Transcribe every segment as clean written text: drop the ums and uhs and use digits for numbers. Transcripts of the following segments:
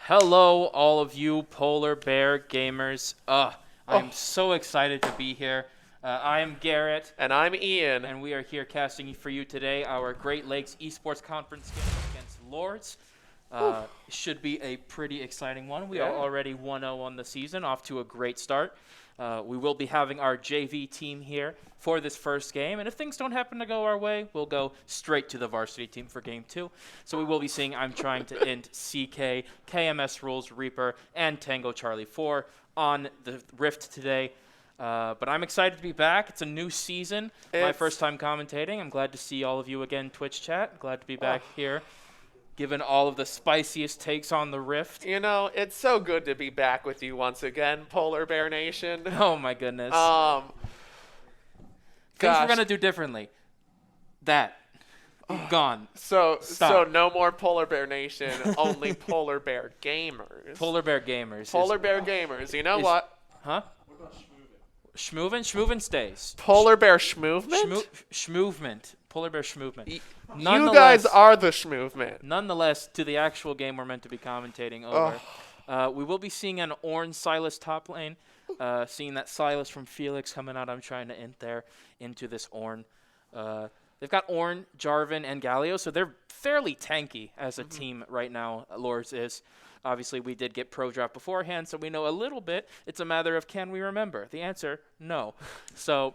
Hello, all of you polar bear gamers. I'm so excited to be here. I am Garrett. And I'm Ian. And we are here casting for you today our Great Lakes Esports Conference game against Lourdes. Should be a pretty exciting one. We are already 1-0 on the season, off to a great start. We will be having our JV team here for this first game, and if things don't happen to go our way, we'll go straight to the varsity team for game 2. So we will be seeing I'm trying to end CK, KMS Rules, Reaper, and Tango Charlie 4 on the Rift today. But I'm excited to be back. It's a new season. My first time commentating. I'm glad to see all of you again, Twitch chat. Glad to be back here, given all of the spiciest takes on the Rift. You know, it's so good to be back with you once again, Polar Bear Nation. Oh my goodness. Things we're gonna do differently. Gone. So Stop. no more Polar Bear Nation, only Polar Bear Gamers. Polar Bear Gamers. Polar Bear Gamers. You know what? Huh? Schmoovin? Schmoovin stays. Polar Bear Schmoovement? Schmoovement. Polar Bear Schmoovement. You guys are the Schmoovement. Nonetheless, to the actual game we're meant to be commentating over, we will be seeing an Ornn Silas top lane. Seeing that Silas from Felix coming out, I'm trying to end there into this Ornn. They've got Ornn, Jarvan, and Galio, so they're fairly tanky as a team right now, Lourdes is. Obviously, we did get pro draft beforehand, so we know a little bit. It's a matter of can we remember? The answer, no. So,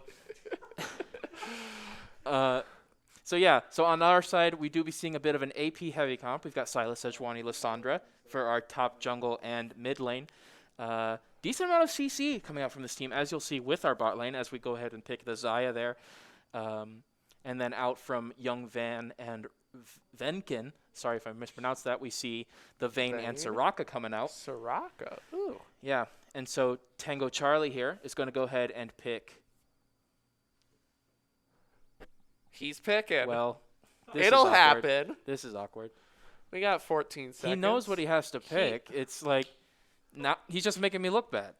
so on our side, we do be seeing a bit of an AP heavy comp. We've got Silas, Sejuani, Lissandra for our top jungle and mid lane. Decent amount of CC coming out from this team, as you'll see with our bot lane, as we go ahead and pick the Xayah there. And then out from Young Van and Venkin, sorry if I mispronounced that, we see the Vayne and Soraka coming out. Soraka, ooh. Yeah, and so Tango Charlie here is going to go ahead and pick. He's picking. Well, it'll happen. This is awkward. We got 14 seconds. He knows what he has to pick. It's like, now he's just making me look bad.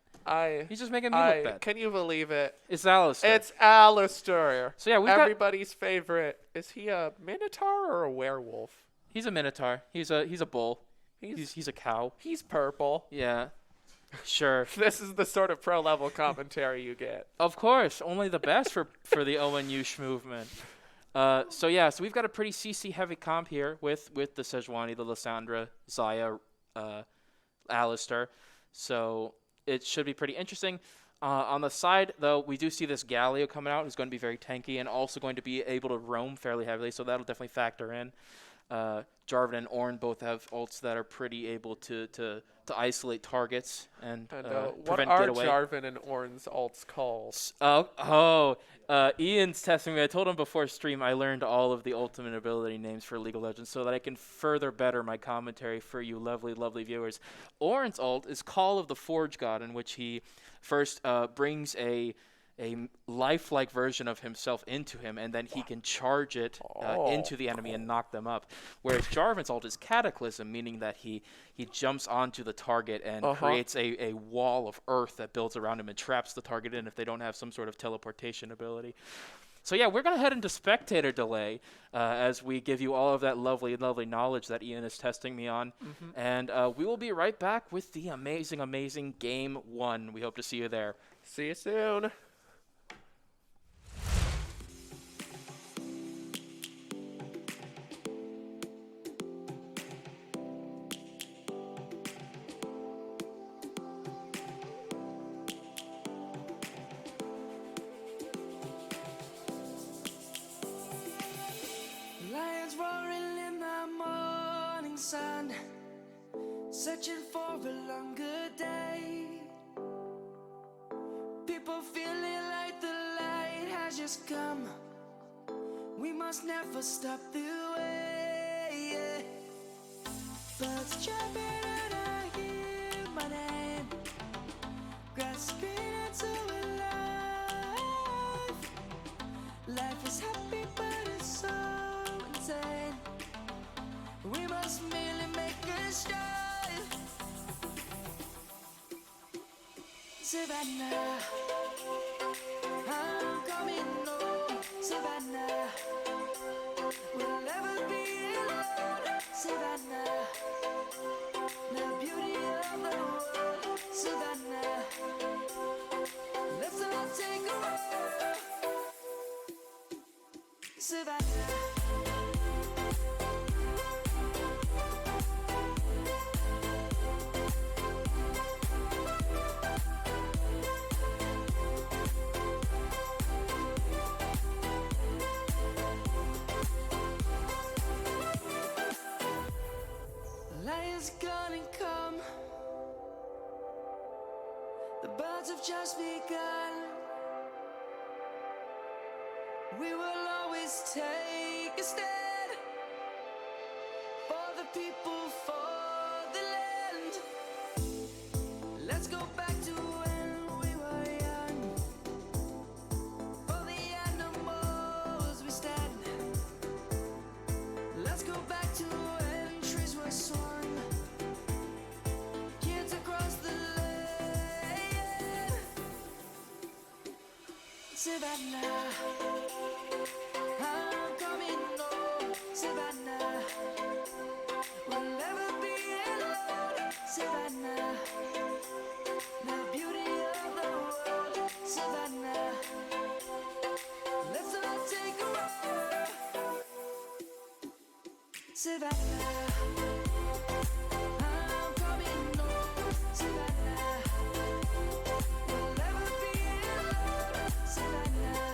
He's just making me look bad. Can you believe it? It's Alistair. It's Alistair. So yeah, we've everybody's favorite. Is he a minotaur or a werewolf? He's a minotaur. He's a bull. He's a cow. He's purple. Yeah. Sure. This is the sort of pro level commentary you get. Of course, only the best for the ONU movement. So we've got a pretty CC heavy comp here with the Sejuani, the Lissandra, Xayah, Alistair. So it should be pretty interesting. On the side, though, we do see this Galio coming out, who's going to be very tanky and also going to be able to roam fairly heavily, so that'll definitely factor in. Jarvan and Ornn both have ults that are pretty able to isolate targets and prevent what getaway. are Jarvan and Ornn's ults called? Ian's testing me. I told him before stream I learned all of the ultimate ability names for League of Legends so that I can further better my commentary for you lovely, lovely viewers. Ornn's ult is Call of the Forge God, in which he first brings a lifelike version of himself into him, and then he can charge it into the enemy and knock them up. Whereas Jarvan's ult is Cataclysm, meaning that he jumps onto the target and creates a wall of earth that builds around him and traps the target in if they don't have some sort of teleportation ability. So yeah, we're going to head into spectator delay as we give you all of that lovely, lovely knowledge that Ian is testing me on. And we will be right back with the amazing, amazing Game 1. We hope to see you there. See you soon. Searching for a longer day. People feeling like the light has just come. We must never stop the way. Birds jumping and I hear my name, grasping into a life. Life is happy but it's so insane. We must merely make a start. Savannah, I'm coming home. Savannah, we'll never be alone. Savannah, the beauty Savannah. Light is gonna come. The birds have just begun. We will always take a stand for the people, for the land. Let's go back to when we were young. For the animals we stand. Let's go back to when trees were swung. Kids across the land. Savannah. I'm coming home, Savannah. We'll never be alone, Savannah. The beauty of the world, Savannah. Let's all take a ride, Savannah. I'm coming home, Savannah. We'll never be alone, Savannah.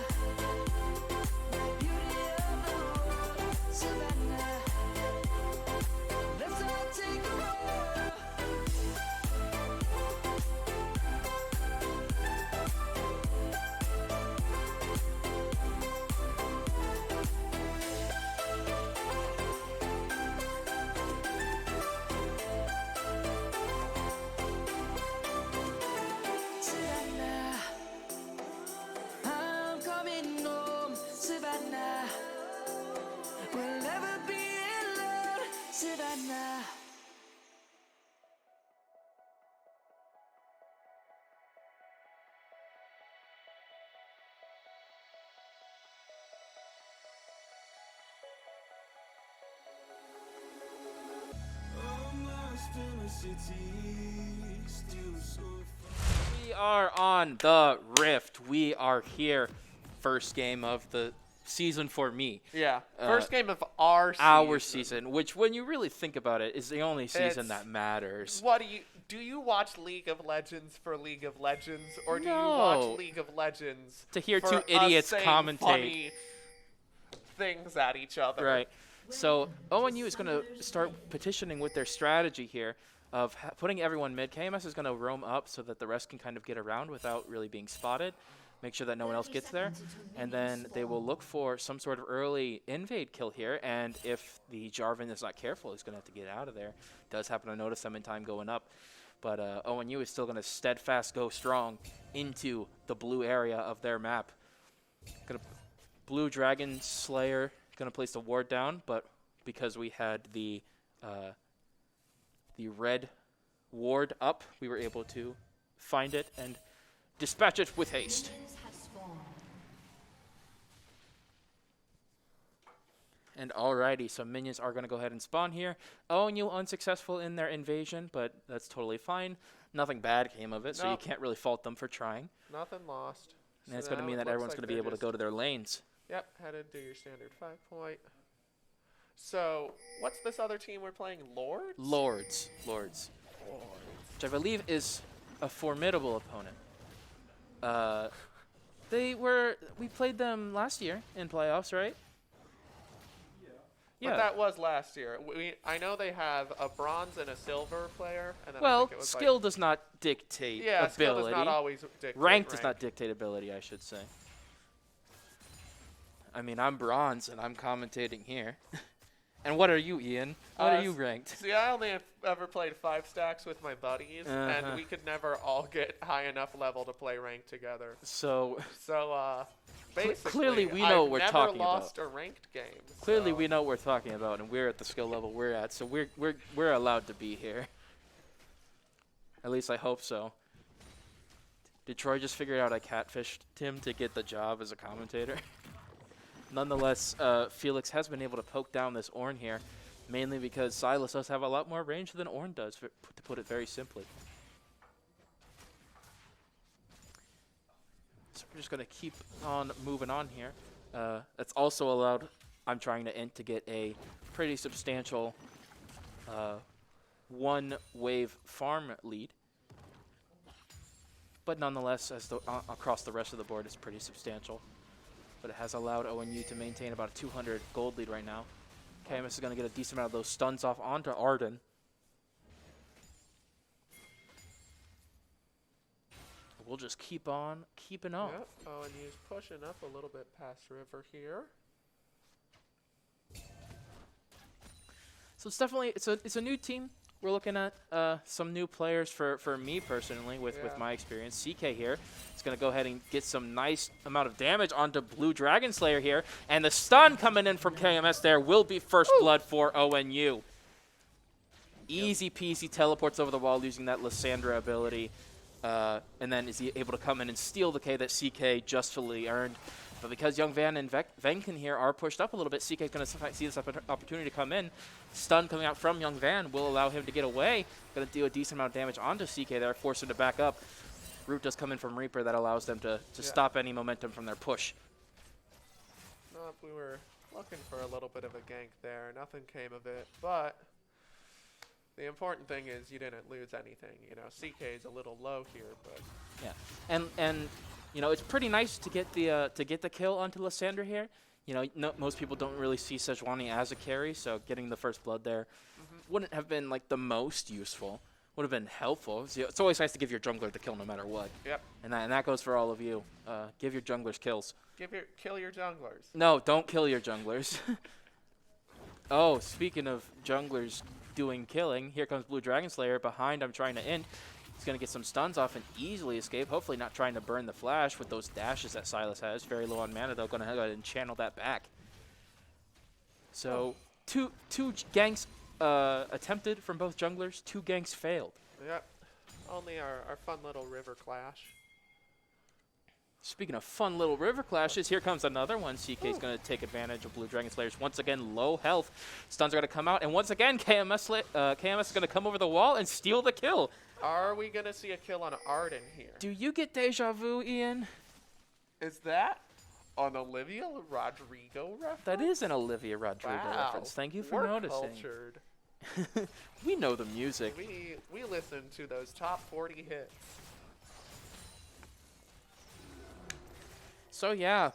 Savannah, let's all take a ride. Savannah, I'm coming home, Savannah. We'll never be alone, Savannah. We are on the Rift. We are here. First game of the season for me. Yeah. First game of our season, which when you really think about it, is the only season that matters. What do you watch League of Legends for League of Legends, or do you No. watch League of Legends To hear for two idiots us saying commentate. funny things at each other? Right. So ONU is going to start petitioning with their strategy here of putting everyone mid. KMS is going to roam up so that the rest can kind of get around without really being spotted. Make sure that no one else gets there. And then they will look for some sort of early invade kill here. And if the Jarvan is not careful, he's going to have to get out of there. Does happen to notice them in time going up. But ONU is still going to steadfast go strong into the blue area of their map. Blue Dragon Slayer going to place the ward down, but because we had the red ward up, we were able to find it and dispatch it with haste. And alrighty, so minions are going to go ahead and spawn here. ONU unsuccessful in their invasion, but that's totally fine. Nothing bad came of it, so you can't really fault them for trying. Nothing lost. And it's going to mean that everyone's going to be able to go to their lanes. Yep, headed to your standard 5-point. So, what's this other team we're playing? Lourdes? Lourdes. Which I believe is a formidable opponent. We played them last year in playoffs, right? But that was last year. I know they have a bronze and a silver player. And then I Well, think it was skill does not dictate ability. Skill does not always dictate rank does not dictate ability, I should say. I mean, I'm bronze and I'm commentating here. And what are you, Ian? What are you ranked? See, I only have ever played 5 stacks with my buddies, and we could never all get high enough level to play ranked together. So basically, clearly we know what we're talking about. I've never lost a ranked game. Clearly we know what we're talking about, and we're at the skill level we're at, so we're allowed to be here. At least I hope so. Did Troy just figure out I catfished Tim to get the job as a commentator? Nonetheless, Felix has been able to poke down this Ornn here, mainly because Silas does have a lot more range than Ornn does, to put it very simply. So we're just going to keep on moving on here. That's also allowed I'm trying to int to get a pretty substantial 1-wave farm lead. But nonetheless, as across the rest of the board, it's pretty substantial. But it has allowed ONU to maintain about a 200 gold lead right now. KMS is going to get a decent amount of those stuns off onto Arden. We'll just keep on keeping on. Yep, ONU's pushing up a little bit past river here. So it's definitely it's a new team. We're looking at some new players for me personally with my experience. CK here is going to go ahead and get some nice amount of damage onto Blue Dragon Slayer here. And the stun coming in from KMS there will be first blood for ONU. Easy peasy teleports over the wall using that Lysandra ability. And then is he able to come in and steal the K that CK justly earned. But because Young Van and Venkin here are pushed up a little bit, CK is going to see this opportunity to come in. Stun coming out from Young Van will allow him to get away. Going to do a decent amount of damage onto CK there, force him to back up. Root does come in from Reaper that allows them to stop any momentum from their push. Nope, we were looking for a little bit of a gank there. Nothing came of it, but the important thing is you didn't lose anything. You know, CK is a little low here, but yeah, and you know, it's pretty nice to get the kill onto Lysandra here. You know, most people don't really see Sejuani as a carry, so getting the first blood there wouldn't have been like the most useful. Would have been helpful. It's always nice to give your jungler the kill no matter what. Yep. And that goes for all of you. Give your junglers kills. Kill your junglers. No, don't kill your junglers. Oh, speaking of junglers doing killing, here comes Blue Dragon Slayer behind. I'm trying to end. He's going to get some stuns off and easily escape. Hopefully not trying to burn the flash with those dashes that Silas has. Very low on mana, though. Going to go ahead and channel that back. So, two ganks attempted from both junglers. 2 ganks failed. Yep. Only our fun little river clash. Speaking of fun little river clashes, here comes another one. CK is going to take advantage of Blue Dragon Slayers. Once again, low health. Stuns are going to come out. And once again, KMS is going to come over the wall and steal the kill. Are we going to see a kill on Arden here? Do you get deja vu, Ian? Is that an Olivia Rodrigo reference? That is an Olivia Rodrigo reference. Thank you for noticing. Cultured. We know the music. We listen to those top 40 hits. So yeah,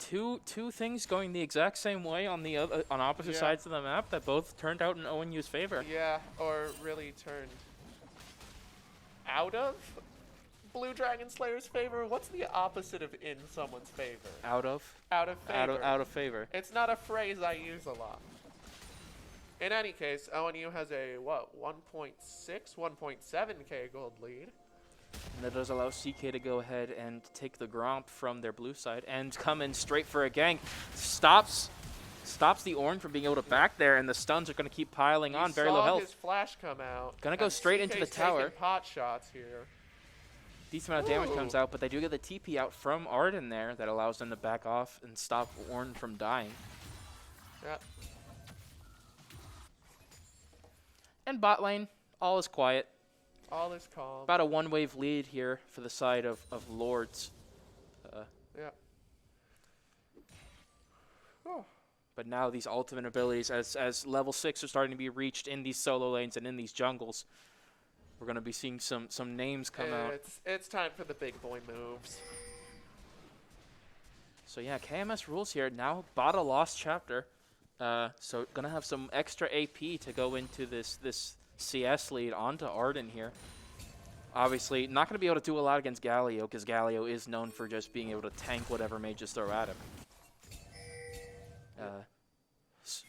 two things going the exact same way on the on opposite sides of the map that both turned out in ONU's favor. Yeah, or really turned out of Blue Dragon Slayer's favor. What's the opposite of in someone's favor? Out of favor. Out of favor. It's not a phrase I use a lot. In any case, ONU has a 1.6, 1.7k gold lead. And that does allow CK to go ahead and take the Gromp from their blue side and come in straight for a gank. Stops the Ornn from being able to back there, and the stuns are going to keep piling on. Very low health. His flash come out. Gonna go straight into the tower. Pot shots here. Decent amount of damage comes out, but they do get the TP out from Arden there that allows them to back off and stop Ornn from dying. Yep. And bot lane, all is quiet. All is calm. About a 1-wave lead here for the side of Lourdes. Yeah. But now these ultimate abilities, as level 6 are starting to be reached in these solo lanes and in these jungles, we're going to be seeing some names come out. It's time for the big boy moves. So yeah, KMS rules here. Now bought a lost chapter. So going to have some extra AP to go into this CS lead onto Arden here. Obviously, not going to be able to do a lot against Galio, because Galio is known for just being able to tank whatever mages throw at him.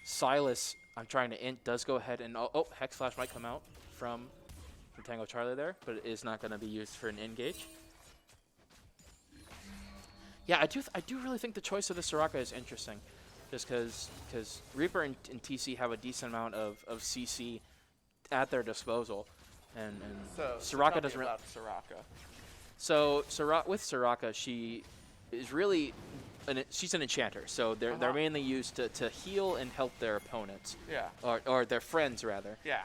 Silas, I'm trying to int, does go ahead and... Oh, Hex Flash might come out from Tango Charlie there, but it is not going to be used for an engage. Yeah, I do really think the choice of the Soraka is interesting, just because Reaper and TC have a decent amount of CC at their disposal, and Soraka doesn't really. Soraka. So with Soraka, she is really she's an enchanter. So they're mainly used to heal and help their opponents. Yeah. Or their friends rather. Yeah.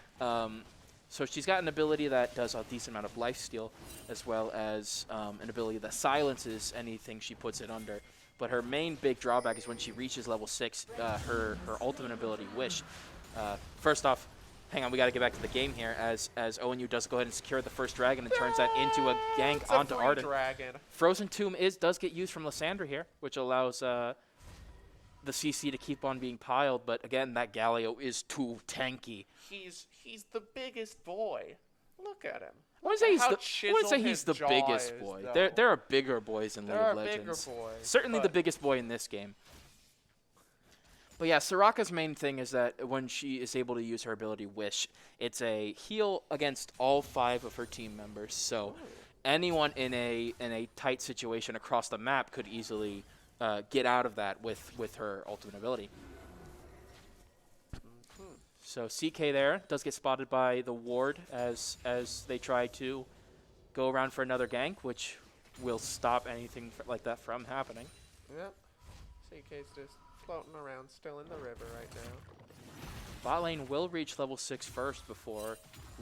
So she's got an ability that does a decent amount of lifesteal, as well as an ability that silences anything she puts it under. But her main big drawback is when she reaches level 6, her ultimate ability, Wish. First off, hang on, we got to get back to the game here as ONU does go ahead and secure the first dragon and turns that into a gank It's onto a free Arden. dragon. Frozen Tomb does get used from Lysandra here, which allows the CC to keep on being piled. But again, that Galio is too tanky. He's the biggest boy. Look at him. I wouldn't say he's How the, I wouldn't say chiseled he's his the jaw biggest is, boy. though. There are bigger boys in There League are of Legends. bigger boys. Certainly the but biggest boy in this game. But yeah, Soraka's main thing is that when she is able to use her ability Wish, it's a heal against all 5 of her team members. So anyone in a tight situation across the map could easily get out of that with her ultimate ability. So CK there does get spotted by the ward as they try to go around for another gank, which will stop anything like that from happening. Yep. CK's just floating around still in the river right now. Bot lane will reach level 6 first before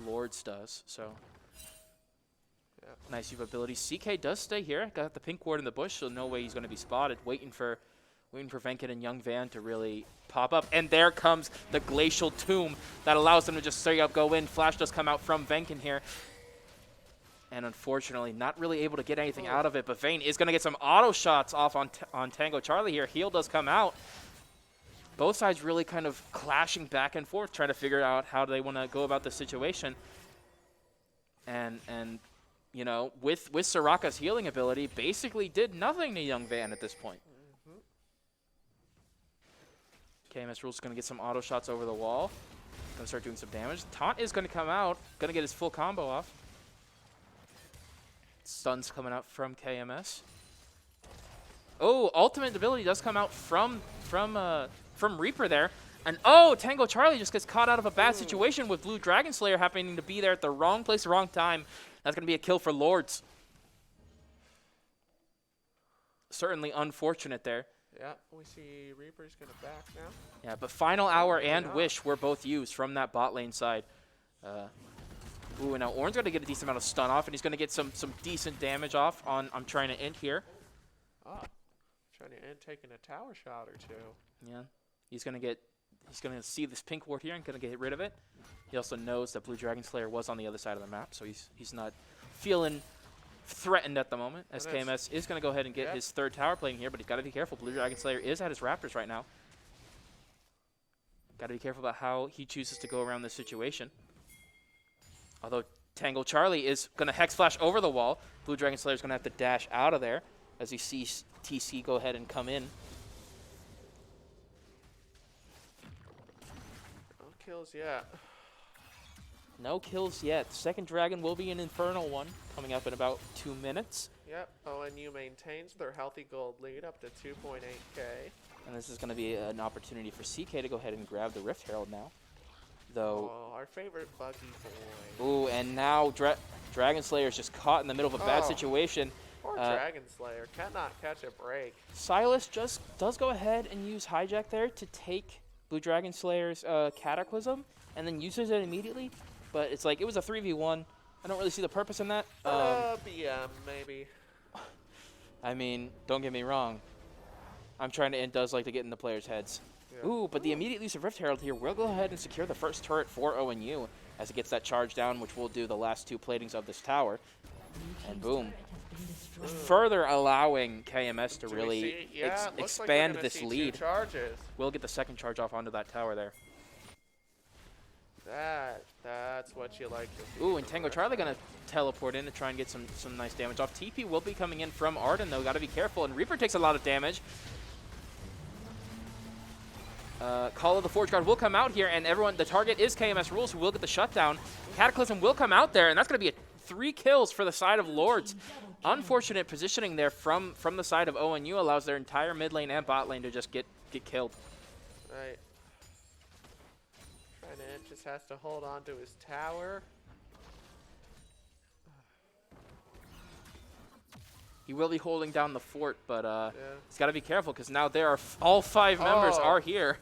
Lourdes does, so Yep. nice use of ability. CK does stay here, got the pink ward in the bush, so no way he's going to be spotted, waiting for Venkat and Young Van to really pop up. And there comes the Glacial Tomb that allows them to just straight up go in. Flash does come out from Venkin here. And unfortunately, not really able to get anything out of it. But Vayne is going to get some auto shots off on Tango Charlie here. Heal does come out. Both sides really kind of clashing back and forth, trying to figure out how they want to go about the situation. And you know, with Soraka's healing ability, basically did nothing to Young Van at this point. KMS Rule's going to get some auto shots over the wall. Going to start doing some damage. Taunt is going to come out. Going to get his full combo off. Stun's coming out from KMS. Oh, ultimate ability does come out from Reaper there. And oh, Tango Charlie just gets caught out of a bad situation with Blue Dragon Slayer happening to be there at the wrong place, wrong time. That's going to be a kill for Lourdes. Certainly unfortunate there. Yeah, we see Reaper's gonna back now. Yeah, but Final Hour and Wish were both used from that bot lane side. Ooh, and now Ornn's going to get a decent amount of stun off, and he's going to get some decent damage off on I'm trying to end here. Ah, trying to end, taking a tower shot or two. Yeah, he's going to see this pink ward here and going to get rid of it. He also knows that Blue Dragon Slayer was on the other side of the map, so he's not feeling threatened at the moment, as KMS is going to go ahead and get his third tower playing here, but he's got to be careful. Blue Dragon Slayer is at his Raptors right now. Got to be careful about how he chooses to go around this situation. Although Tangle Charlie is going to Hex Flash over the wall, Blue Dragon Slayer is going to have to dash out of there as he sees TC go ahead and come in. No kills yet. No kills yet. Second dragon will be an Infernal one coming up in about 2 minutes. Yep, ONU maintains their healthy gold lead up to 2.8k. And this is going to be an opportunity for CK to go ahead and grab the Rift Herald now. Though, our favorite buggy boy. ooh, and now Dragon Slayer is just caught in the middle of a bad situation. Poor Dragon Slayer cannot catch a break. Silas just does go ahead and use Hijack there to take Blue Dragon Slayer's Cataclysm and then uses it immediately. But it's like, it was a 3v1. I don't really see the purpose in that. BM, maybe. I mean, don't get me wrong. I'm trying to, and does like to get in the players' heads. Yeah. Ooh, but the immediate use of Rift Herald here will go ahead and secure the first turret for ONU as it gets that charge down, which will do the last 2 platings of this tower. And boom. Further allowing KMS to really expand like this lead. Charges. We'll get the second charge off onto that tower there. That's what you like to see. Ooh, and Tango Charlie going to teleport in to try and get some nice damage off. TP will be coming in from Arden, though. Got to be careful. And Reaper takes a lot of damage. Call of the Forge Guard will come out here, and everyone, the target is KMS Rules, who will get the shutdown. Cataclysm will come out there, and that's going to be 3 kills for the side of Lourdes. Unfortunate positioning there from the side of ONU allows their entire mid lane and bot lane to just get killed. Right. Trying to just has to hold on to his tower. He will be holding down the fort, but he's got to be careful because now there are all 5 members are here.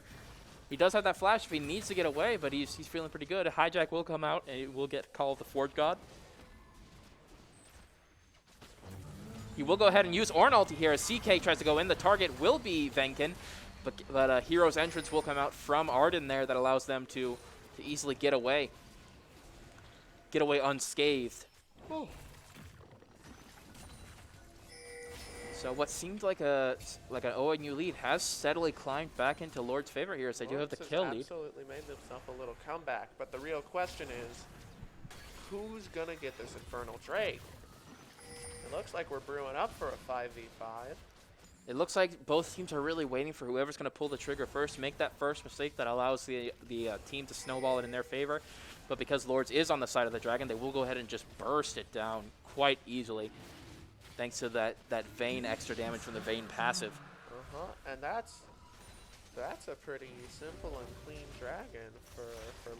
He does have that flash if he needs to get away, but he's feeling pretty good. A Hijack will come out and he will get Call of the Forge God. He will go ahead and use Ornn ulti here as CK tries to go in. The target will be Venkin, but Hero's Entrance will come out from Arden there that allows them to easily get away. Get away unscathed. Oh. So what seemed like an ONU lead has steadily climbed back into Lourdes' favor here as they do have the kill lead. Absolutely made themselves a little comeback, but the real question is, who's gonna get this Infernal Drake? It looks like we're brewing up for a 5v5. It looks like both teams are really waiting for whoever's going to pull the trigger first, make that first mistake that allows the team to snowball it in their favor. But because Lourdes is on the side of the Dragon, they will go ahead and just burst it down quite easily, thanks to that Vayne extra damage from the Vayne passive. And that's a pretty simple and clean Dragon for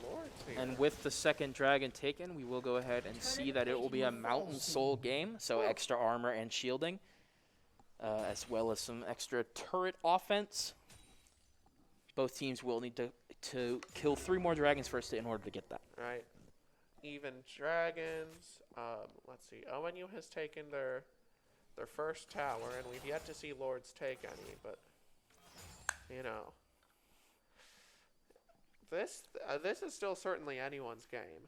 Lourdes here. And with the second Dragon taken, we will go ahead and see that it will be a Mountain Soul game, so extra armor and shielding. As well as some extra turret offense. Both teams will need to kill 3 more dragons first in order to get that. Right. Even dragons. Let's see. ONU has taken their first tower, and we've yet to see Lourdes take any. But you know, this is still certainly anyone's game.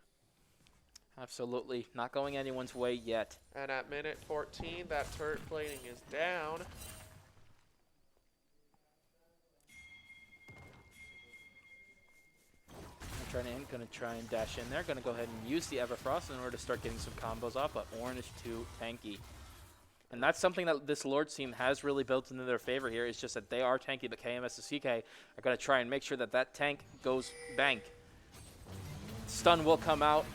Absolutely. Not going anyone's way yet. And at minute 14, that turret plating is down. Going to try and dash in there. Going to go ahead and use the Everfrost in order to start getting some combos off, but Ornn is too tanky. And that's something that this Lourdes team has really built into their favor here. It's just that they are tanky, but KMS and CK are going to try and make sure that that tank goes bank. Stun will come out.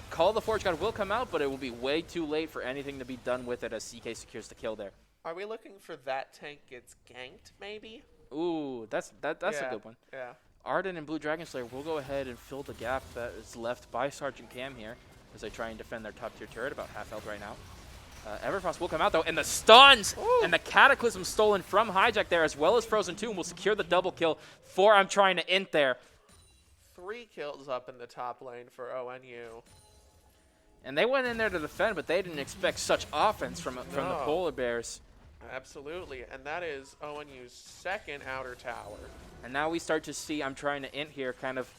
Call of the Forge God will come out, but it will be way too late for anything to be done with it as CK secures the kill there. Are we looking for that tank gets ganked, maybe? Ooh, that's a good one. Yeah. Arden and Blue Dragon Slayer will go ahead and fill the gap that is left by Sergeant Cam here as they try and defend their top tier turret, about half health right now. Everfrost will come out though, and the stuns and the Cataclysm stolen from Hijack there, as well as Frozen Tomb will secure the double kill for I'm trying to int there. 3 kills up in the top lane for ONU. And they went in there to defend, but they didn't expect such offense from the Polar Bears. Absolutely, and that is ONU's second outer tower. And now we start to see I'm trying to int here kind of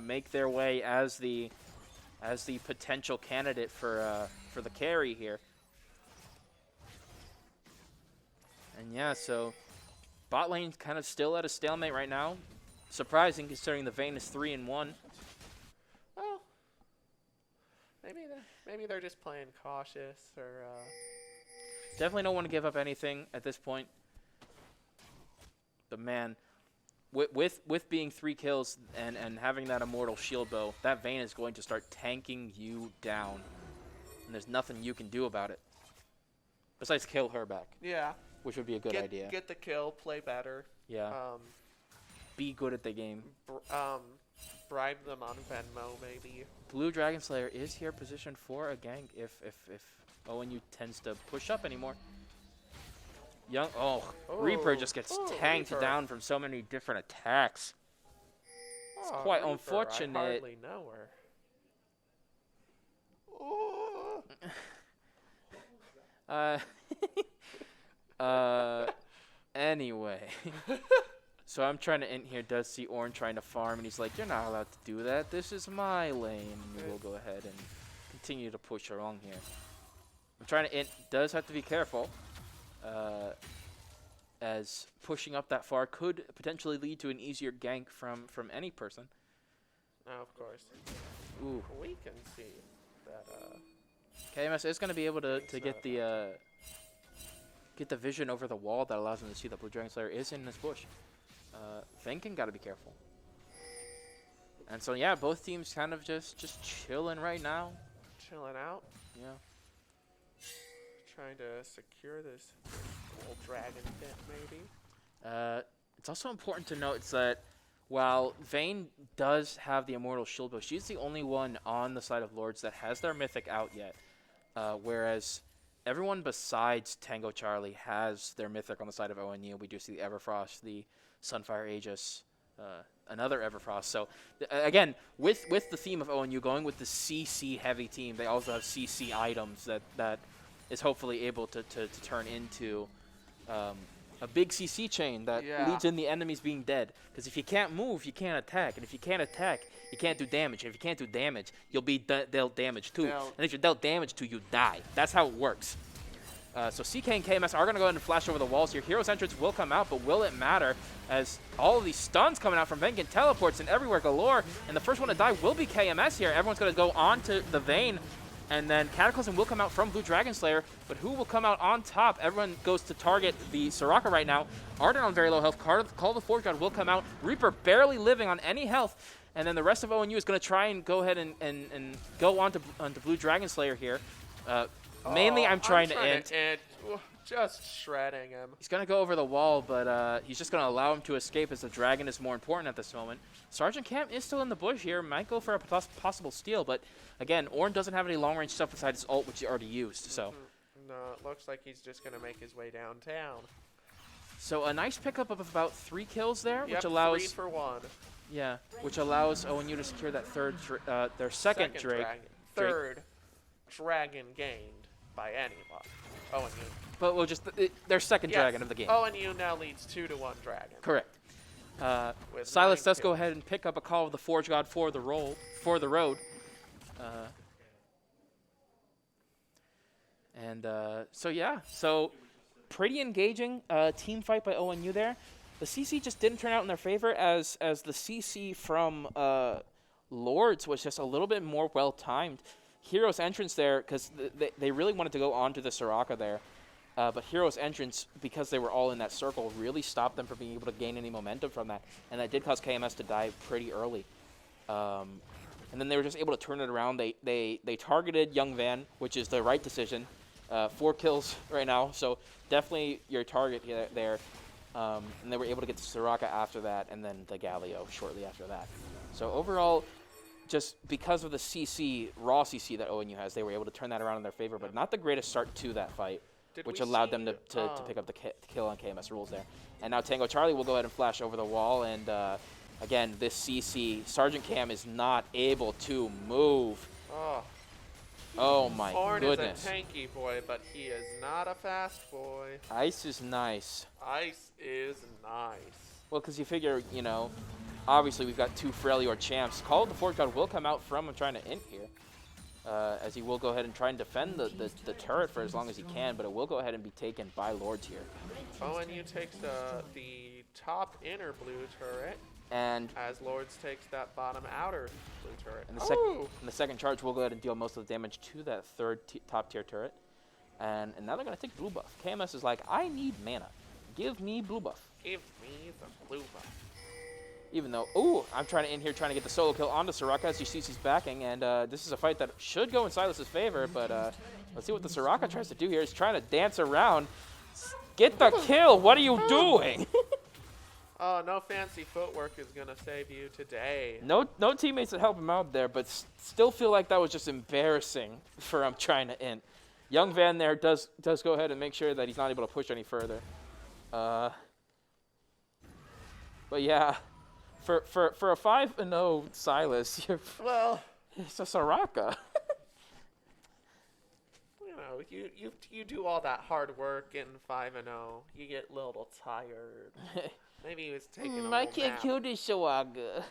make their way as the potential candidate for the carry here. And yeah, so bot lane's kind of still at a stalemate right now. Surprising considering the Vayne is 3-1. Well, maybe they're just playing cautious, or definitely don't want to give up anything at this point. But man, with being 3 kills and having that immortal shield bow, that Vayne is going to start tanking you down, and there's nothing you can do about it besides kill her back. Yeah, which would be a good idea. Get the kill, play better. Yeah. Be good at the game. Bribe them on Venmo, maybe. Blue Dragon Slayer is here positioned for a gank if ONU tends to push up anymore. Reaper just gets tanked down from so many different attacks. It's quite Reaper, unfortunate. I hardly know her. Anyway. So I'm trying to int here, does see Ornn trying to farm, and he's like, you're not allowed to do that. This is my lane. And we'll go ahead and continue to push along here. I'm trying to int, does have to be careful, as pushing up that far could potentially lead to an easier gank from any person. Oh, of course. Ooh. We can see that. KMS is going to be able to get the vision over the wall that allows him to see that Blue Dragon Slayer is in this bush. Venkin got to be careful. And so yeah, both teams kind of just chilling right now. Chilling out. Yeah. Trying to secure this old dragon pit, maybe. It's also important to note that while Vayne does have the Immortal Shield Bow, she's the only one on the side of Lourdes that has their Mythic out yet. Whereas everyone besides Tango Charlie has their Mythic on the side of ONU. We do see the Everfrost, the Sunfire Aegis, another Everfrost. So again, with the theme of ONU going with the CC heavy team, they also have CC items that is hopefully able to turn into a big CC chain that Yeah. leads in the enemies being dead. Because if you can't move, you can't attack. And if you can't attack, you can't do damage. And if you can't do damage, you'll be dealt damage too. Dealt. And if you're dealt damage to, you die. That's how it works. So CK and KMS are going to go ahead and flash over the walls here. Hero's Entrance will come out, but will it matter? As all of these stuns coming out from Venkin, teleports and everywhere galore. And the first one to die will be KMS here. Everyone's going to go on to the Vayne. And then Cataclysm will come out from Blue Dragon Slayer, but who will come out on top? Everyone goes to target the Soraka right now. Arden on very low health. Call the Forge God will come out. Reaper barely living on any health. And then the rest of ONU is going to try and go ahead and go onto Blue Dragon Slayer here. Mainly, I'm trying to int. Just shredding him. He's going to go over the wall, but he's just going to allow him to escape as the dragon is more important at this moment. Sergeant Camp is still in the bush here. Might go for a possible steal, but again, Ornn doesn't have any long-range stuff besides his ult, which he already used. So, No, it looks like he's just going to make his way downtown. So a nice pickup of about 3 kills there, Yep, which allows 3 for 1. yeah, which allows ONU to secure that their second Drake. Third dragon gained by anyone. ONU. But we'll just their second Yes, dragon of the game. ONU now leads 2-1 dragon. Correct. With Silas 9 does go kills. ahead and pick up a call of the Forge God for the road. So yeah, so pretty engaging team fight by ONU there. The CC just didn't turn out in their favor as the CC from Lourdes was just a little bit more well timed. Hero's entrance there, because they really wanted to go on to the Soraka there. But Hero's entrance, because they were all in that circle, really stopped them from being able to gain any momentum from that. And that did cause KMS to die pretty early. And then they were just able to turn it around. They targeted Young Van, which is the right decision. 4 kills right now, so definitely your target there. And they were able to get the Soraka after that, and then the Galio shortly after that. So overall, just because of the raw CC that ONU has, they were able to turn that around in their favor, but not the greatest start to that fight, which allowed them to pick up the kill on KMS rules there. And now Tango Charlie will go ahead and flash over the wall, and again, this CC, Sergeant Cam is not able to move. Oh my goodness. Ornn is a tanky boy, but he is not a fast boy. Ice is nice. Ice is nice. Well, because you figure, obviously we've got 2 Freljord champs. Call of the Forge God will come out from and trying to int here. As he will go ahead and try and defend the turret for as long as he can, but it will go ahead and be taken by Lourdes here. ONU takes the top inner blue turret, And as Lourdes takes that bottom outer blue turret. in the second charge, we'll go ahead and deal most of the damage to that third top tier turret. And now they're going to take blue buff. KMS is like, I need mana. Give me blue buff. Give me the blue buff. Even though, I'm trying to in here, trying to get the solo kill onto Soraka as you see he's backing. And this is a fight that should go in Silas's favor, but let's see what the Soraka tries to do here. He's trying to dance around. Get the kill. What are you doing? Oh, no fancy footwork is going to save you today. No teammates that help him out there, but still feel like that was just embarrassing for him trying to int. Young Van there does go ahead and make sure that he's not able to push any further. But yeah, for a 5-0 Silas, it's a Soraka. You do all that hard work in 5-0. You get a little tired. Maybe he was taking a little I can't nap. kill this Soraka.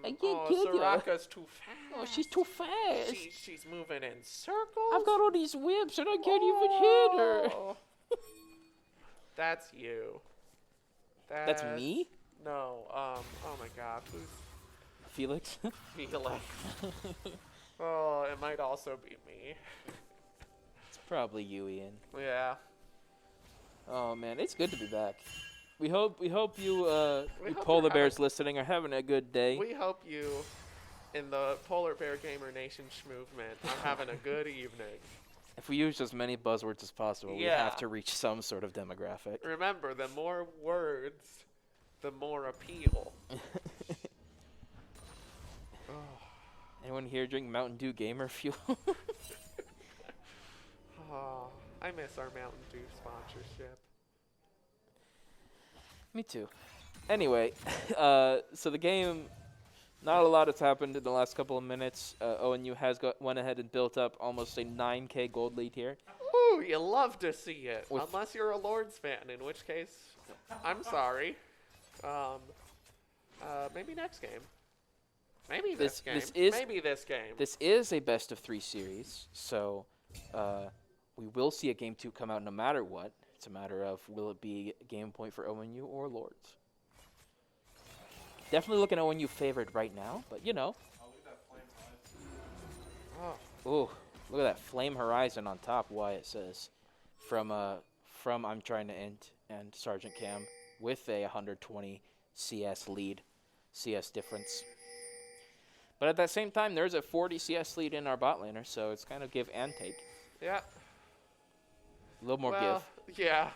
I can't kill her. Soraka's too fast. Oh, she's too fast. She's moving in circles. I've got all these whips and I can't even hit her. Oh. That's you. That's me? No. Oh my God. Who's Felix? Felix? Oh, it might also be me. It's probably you, Ian. Yeah. Oh man, it's good to be back. We hope you hope polar you're bears listening are having a good day. We hope you, in the Polar Bear Gamer Nation movement, are having a good evening. If we use as many buzzwords as possible, we have to reach some sort of demographic. Remember, the more words, the more appeal. Anyone here drink Mountain Dew Gamer Fuel? Oh, I miss our Mountain Dew sponsorship. Me too. Anyway, so the game Not a lot has happened in the last couple of minutes. ONU has went ahead and built up almost a 9K gold lead here. Ooh, you love to see it. With- Unless you're a Lourdes fan, in which case, I'm sorry. Maybe next game. Maybe this game. Maybe this game. This is a best of 3 series, so we will see a game 2 come out no matter what. It's a matter of will it be a game point for ONU or Lourdes. Definitely looking ONU favored right now, but you know. Ooh, look at that Flame Horizon on top, Wyatt says. From I'm Trying to End and Sergeant Cam with a 120 CS lead, CS difference. But at that same time, there's a 40 CS lead in our bot laner, so it's kind of give and take. Yeah. A little more give. Yeah.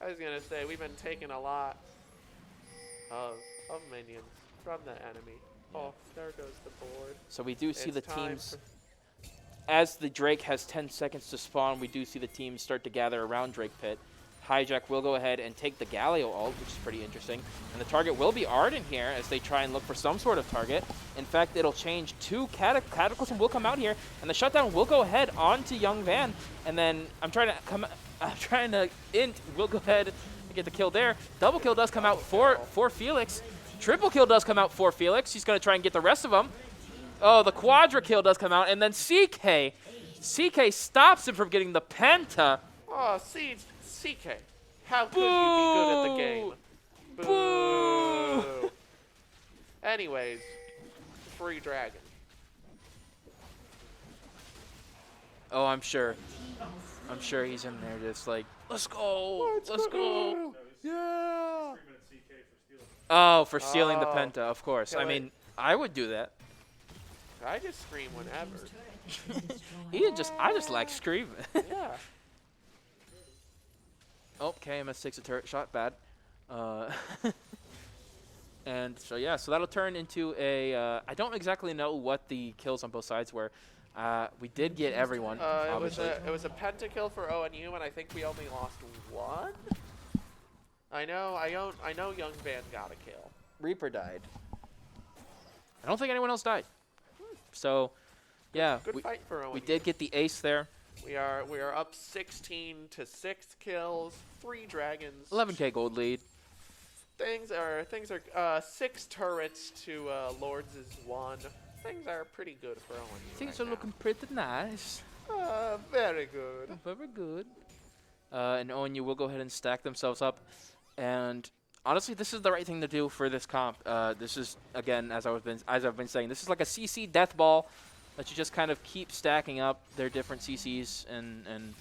I was going to say, we've been taking a lot of minions from the enemy. Oh, there goes the board. So we do see It's the time teams, as the Drake has 10 seconds to spawn, we do see the teams start to gather around Drake Pit. Hijack will go ahead and take the Galio ult, which is pretty interesting. And the target will be Arden here as they try and look for some sort of target. In fact, it'll change to Cataclysm will come out here, and the shutdown will go ahead onto Young Van. And then int will go ahead and get the kill there. Double kill does come out for Felix. Triple kill does come out for Felix. He's going to try and get the rest of them. Oh, the quadra kill does come out, and then CK stops him from getting the penta. Oh, CK. How could you be good at the game? Boo! Anyways, free dragon. Oh, I'm sure he's in there just like, let's go, let's go. Yeah. Oh, for stealing the Oh. penta, of course. I mean, I would do that. I just scream whenever. I just like screaming. Yeah. Oh, KMS takes a turret shot, bad. And so yeah, so that'll turn into a. I don't exactly know what the kills on both sides were. We did get everyone. It was obviously. a pentakill for ONU, and I think we only lost one. I know Young Van got a kill. Reaper died. I don't think anyone else died. So, yeah, Good fight for ONU. we did get the ace there. We are up 16 to 6 kills, 3 dragons. 11K gold lead. Things are 6 turrets to Lourdes' 1. Things are pretty good for ONU. Things right are looking pretty nice. very good. Very good. And ONU will go ahead and stack themselves up. And honestly, this is the right thing to do for this comp. This is, again, as I've been saying, this is like a CC death ball that you just kind of keep stacking up their different CCs and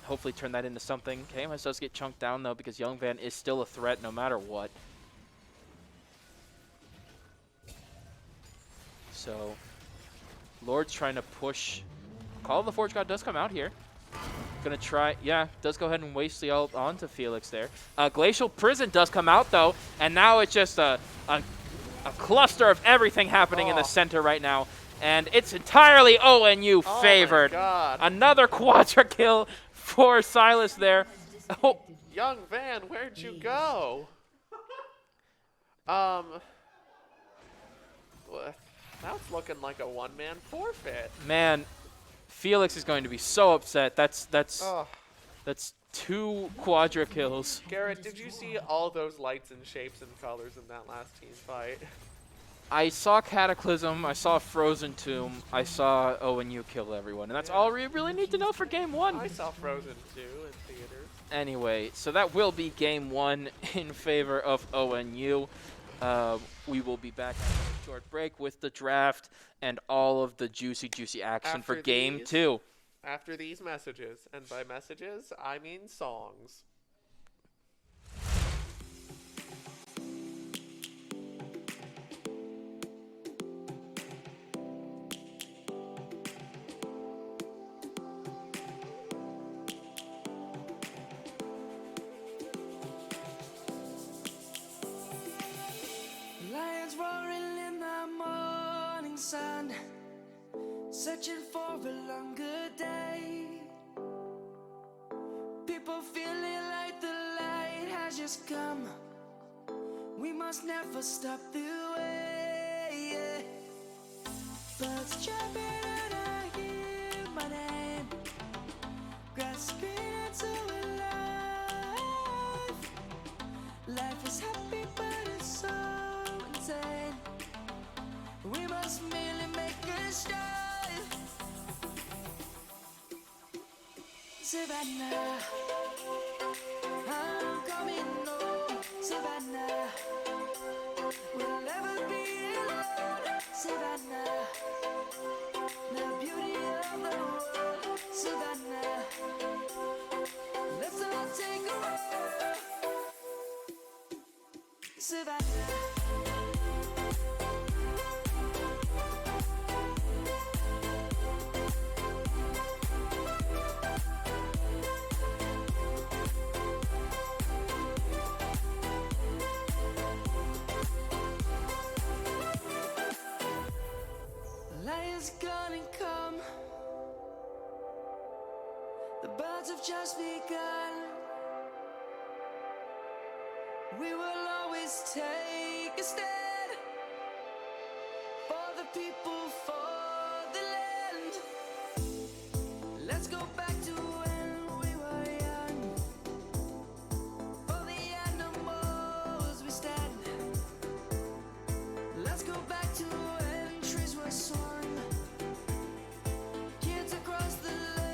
hopefully turn that into something. KMS does get chunked down, though, because Young Van is still a threat no matter what. So, Lord's trying to push. Call of the Forge God does come out here. Gonna try, yeah, does go ahead and waste the ult onto Felix there. Glacial Prison does come out, though, and now it's just a cluster of everything happening in the center right now. And it's entirely ONU favored. Oh my God. Another quadra kill for Silas there. Oh, Young Van, where'd you go? Now it's looking like a one-man forfeit. man, Felix is going to be so upset. That's Oh. 2 quadra kills. Garrett, did you see all those lights and shapes and colors in that last team fight? I saw Cataclysm, I saw Frozen Tomb, I saw ONU kill everyone, and that's all we really need to know for Game 1. I saw Frozen 2 in theaters. Anyway, so that will be Game 1 in favor of ONU. We will be back after a short break with the draft and all of the juicy action for After Game these- 2. After these messages, and by messages, I mean songs. Lions roaring in the morning sun, searching for a longer day. People feeling like the light has just come. We must never stop the way. Yeah. Birds chirping and I hear my name. Grass green and so alive. Life is happy but it's so insane. We must merely make a start. Savannah, I'm coming home. Savannah, we'll never be alone. Savannah, the beauty of the world. Savannah, let's all take a walk. Savannah. Lion's gonna come. The birds have just begun. We will always take a stand for the people, for the land. Let's go back to when we were young. For the animals we stand. Let's go back to when trees were swung. Kids across the land.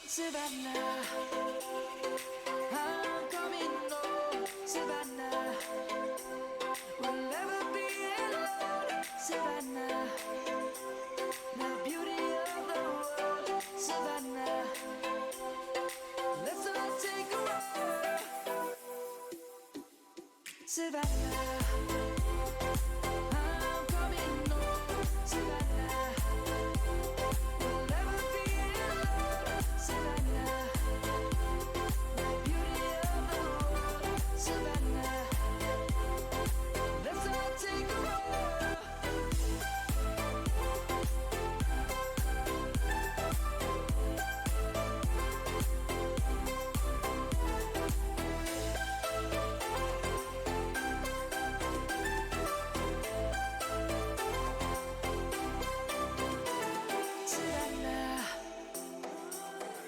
Savannah, I'm coming home. Savannah, we'll never be alone. Savannah, the beauty of the world. Savannah, let's all take a walk. Savannah, I'm coming home. Savannah, we'll never be alone. Savannah, the beauty of the world. Savannah, let's all take a walk. Savannah,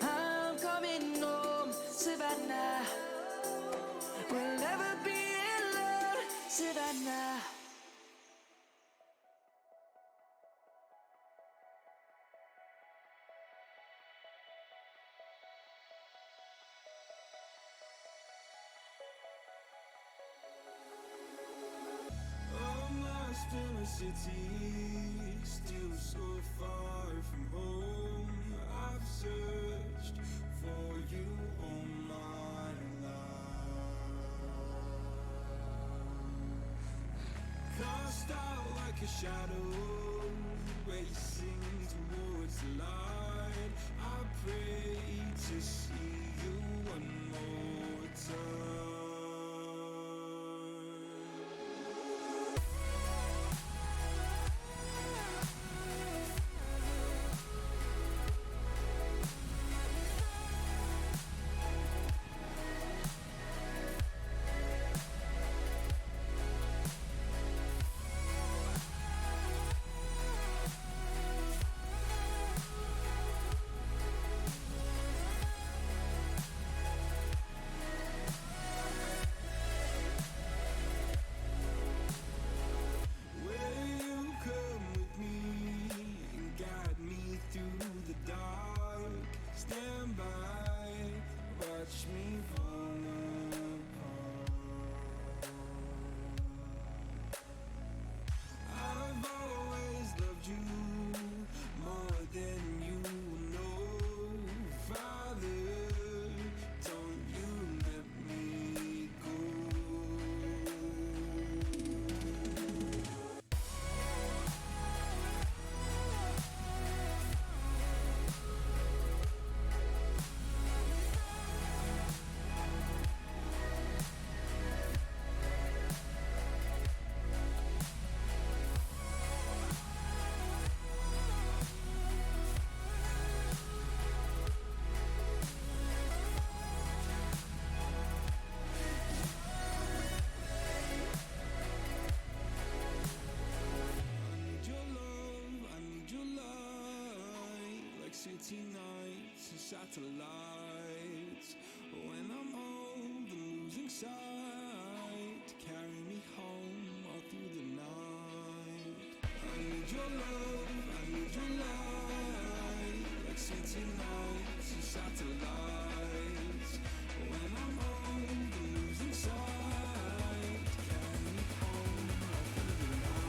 I'm coming home. Savannah, we'll never be alone. Savannah. I'm lost in a city, still so far from home. I've searched for you all my life. Cast out like a shadow, racing towards the light. I pray to see you one more time. Will you come with me and guide me through the dark? Stand by, watch me fall apart. I've always loved you more than you know. Father, don't you let me go. city nights and satellites. When I'm on the losing side, carry me home all through the night. I need your love, I need your light, like city nights and satellites. When I'm on the losing side, carry me home all through the night.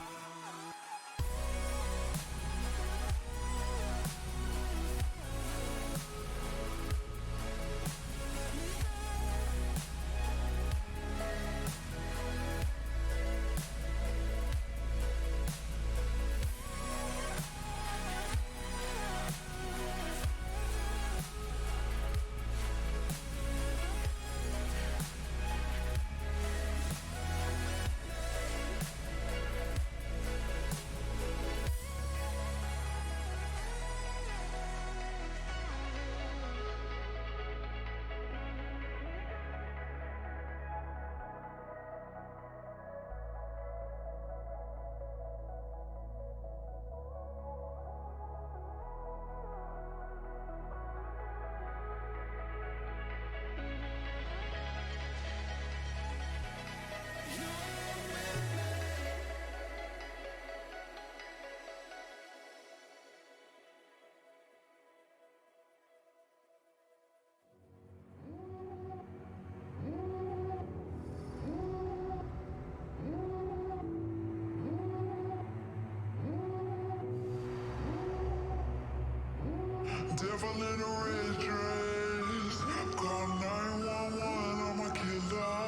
Devil in a red dress, call 911, I'm a killer.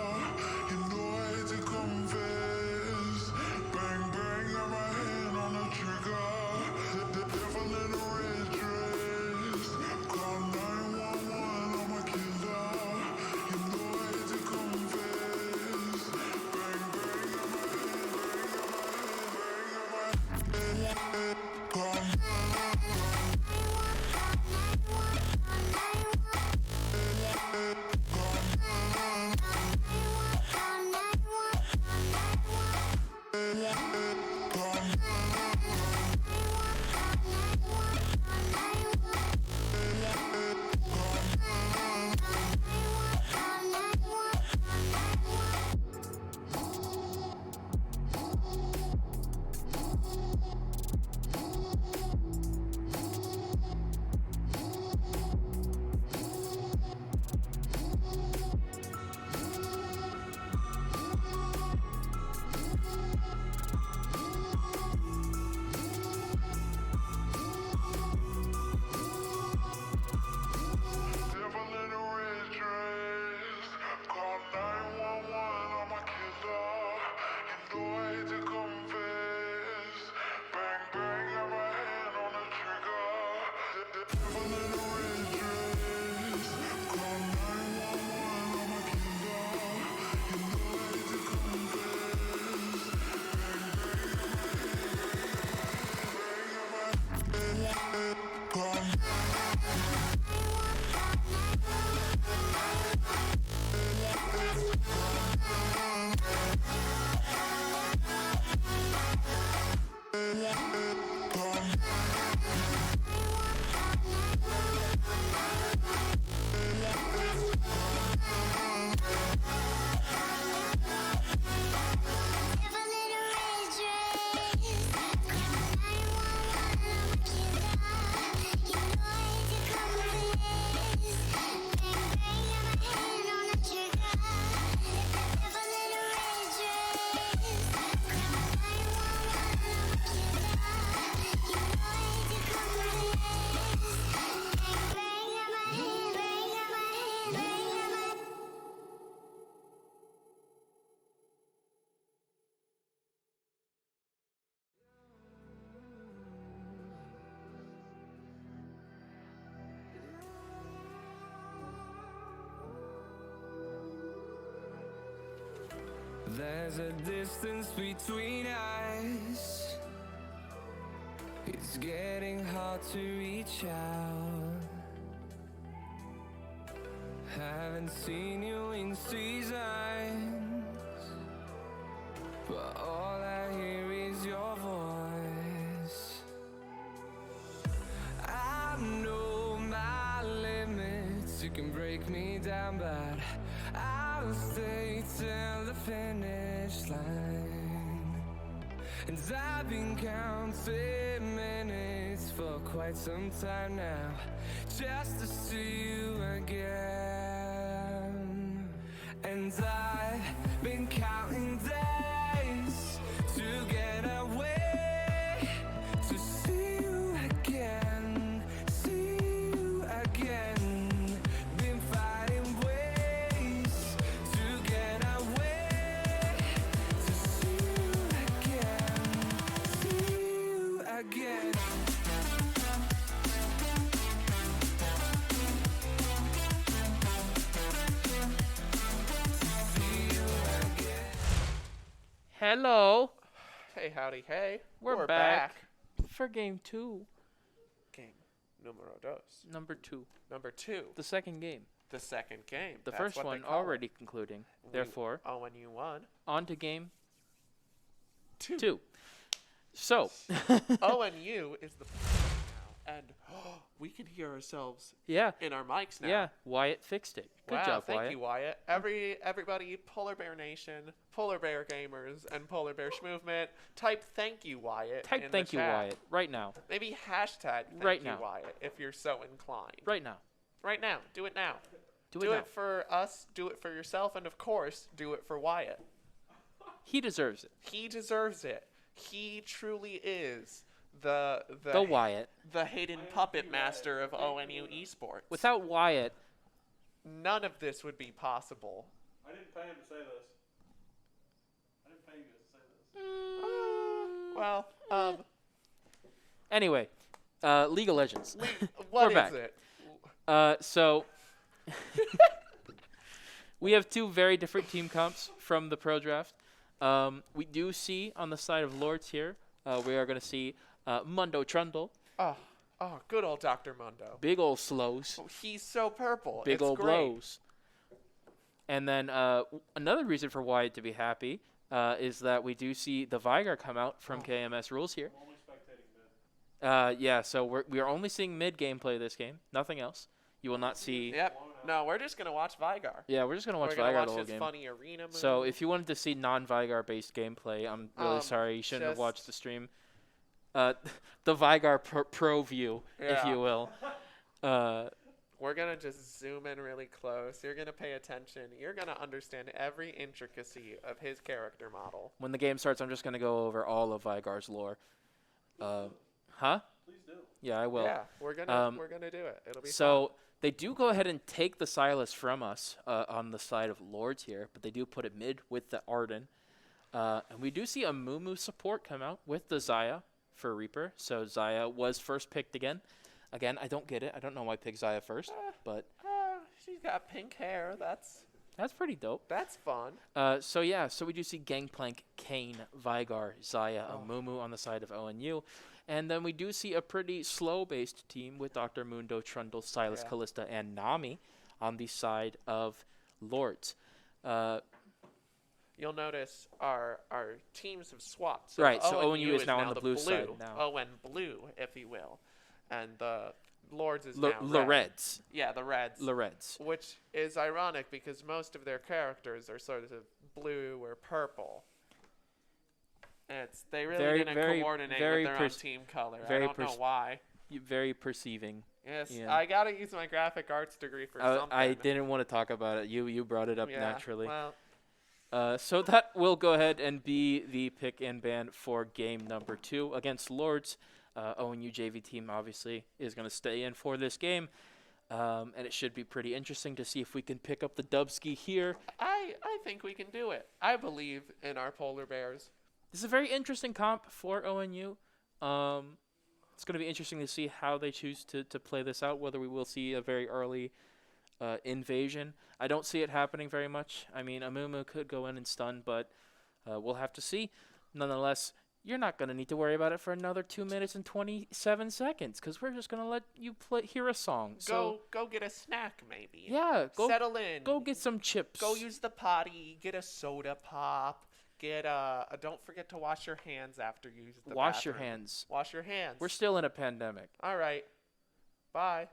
You know I hate to confess. Bang bang, got my hand on the trigger. The devil in a red dress, call 911, I'm a killer. You know I hate to confess. Bang bang, got my hand, bang, got my hand, call. There's a distance between us. It's getting hard to reach out. Haven't seen you in seasons, but all I hear is your voice. I know You can break me down, but I'll stay till the finish line. And I've been counting minutes for quite some time now, just to see you again. And I've been counting days to get away, to see you again, see you again. Been finding ways to get away, to see you again, see you again. Hello. Hey, howdy, hey. We're back for game 2. Game numero dos. Number 2. Number 2. The second game. The second game. The That's first what they one call it. already concluding. Therefore, ONU won. on to game 2. 2. So, ONU is the now, and we can hear ourselves yeah. in our mics now. Yeah, Wyatt fixed it. Good Wow, job, thank Wyatt. you, Wyatt. Everybody, Polar Bear Nation, Polar Bear Gamers, and Polar Bear Movement, type thank you, Wyatt. Type in thank the you, chat. Wyatt, right now. Maybe hashtag thank Right you, now. Wyatt, if you're so inclined. Right now. Right now. Do it now. Do Do it now. it for us, do it for yourself, and of course, do it for Wyatt. He deserves it. He deserves it. He truly is the Wyatt. the hidden puppet master of ONU Esports. Without Wyatt, None of this would be possible. I didn't pay him to say this. I didn't pay you guys to say this. Well, anyway, League of Legends. what We're is back. it? So, we have 2 very different team comps from the pro draft. We do see on the side of Lourdes here, we are going to see Mundo Trundle, Oh, good old Dr. Mundo. big ol' slows, Oh, he's so purple. big it's ol' great. blows. And then another reason for Wyatt to be happy is that we do see the Vigar come out from KMS Rules here. I'm only spectating mid. Yeah, so we are only seeing mid gameplay this game, nothing else. You will not see. Yep. No, we're just gonna watch Vigar. Yeah, we're just gonna watch we're gonna Vigar watch the whole his game. funny arena moves. So if you wanted to see non-Vigar based gameplay, I'm really sorry. You shouldn't have just- watched the stream. The Vigar pro view, if Yeah. you will. We're gonna just zoom in really close. You're gonna pay attention. You're gonna understand every intricacy of his character model. When the game starts, I'm just gonna go over all of Vigar's lore. Huh? Please do. Yeah, I will. Yeah, we're gonna do it. It'll be So they do go ahead and take the Silas from us on the side of Lourdes here, but they do put it mid with the Arden. And we do see a Mumu support come out with the Xayah for Reaper. So Xayah was first picked again. Again, I don't get it. I don't know why I picked Xayah first, but fun. She's got pink hair. That's pretty dope. fun. So we do see Gangplank, Kane, Vigar, Xayah, and Mumu on the side of ONU. And then we do see a pretty slow-based team with Dr. Mundo, Trundle, Silas, Yeah. Callista, and Nami on the side of Lourdes. You'll notice our teams have swapped. So Right, so ONU is now on the blue side blue. now. ON blue, if you will, and the Lourdes is now red. Lourdes. Yeah, the Reds. Lourdes. Which is ironic because most of their characters are sort of blue or purple. They really didn't coordinate with their own team color. I don't know why. Very perceiving. Yes, Yeah. I gotta use my graphic arts degree for something. I didn't want to talk about it. You brought it up Yeah, naturally. Well, So that will go ahead and be the pick and ban for game number 2 against Lourdes. ONU JV team obviously is going to stay in for this game. And it should be pretty interesting to see if we can pick up the Dubski here. I think we can do it. I believe in our polar bears. This is a very interesting comp for ONU. It's going to be interesting to see how they choose to play this out, whether we will see a very early invasion. I don't see it happening very much. I mean, Amumu could go in and stun, but we'll have to see. Nonetheless, you're not going to need to worry about it for another 2 minutes and 27 seconds because we're just going to let you hear a song. Go get a snack, maybe. Yeah, go settle in. Go get some chips. Go use the potty. Get a soda pop. Get don't forget to wash your hands after you use the Wash your bathroom. hands. Wash your hands. We're still in a pandemic. All right. Bye.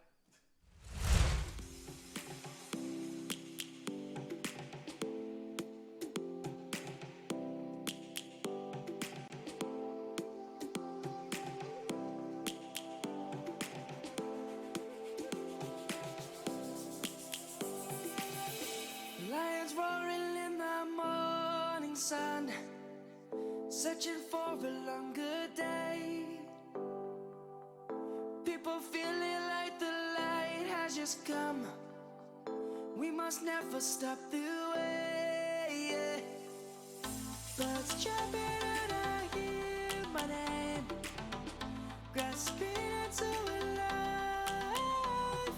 searching for a longer day. People feeling like the light has just come. We must never stop the way. Yeah. Birds jumping and I hear my name, grasping into life.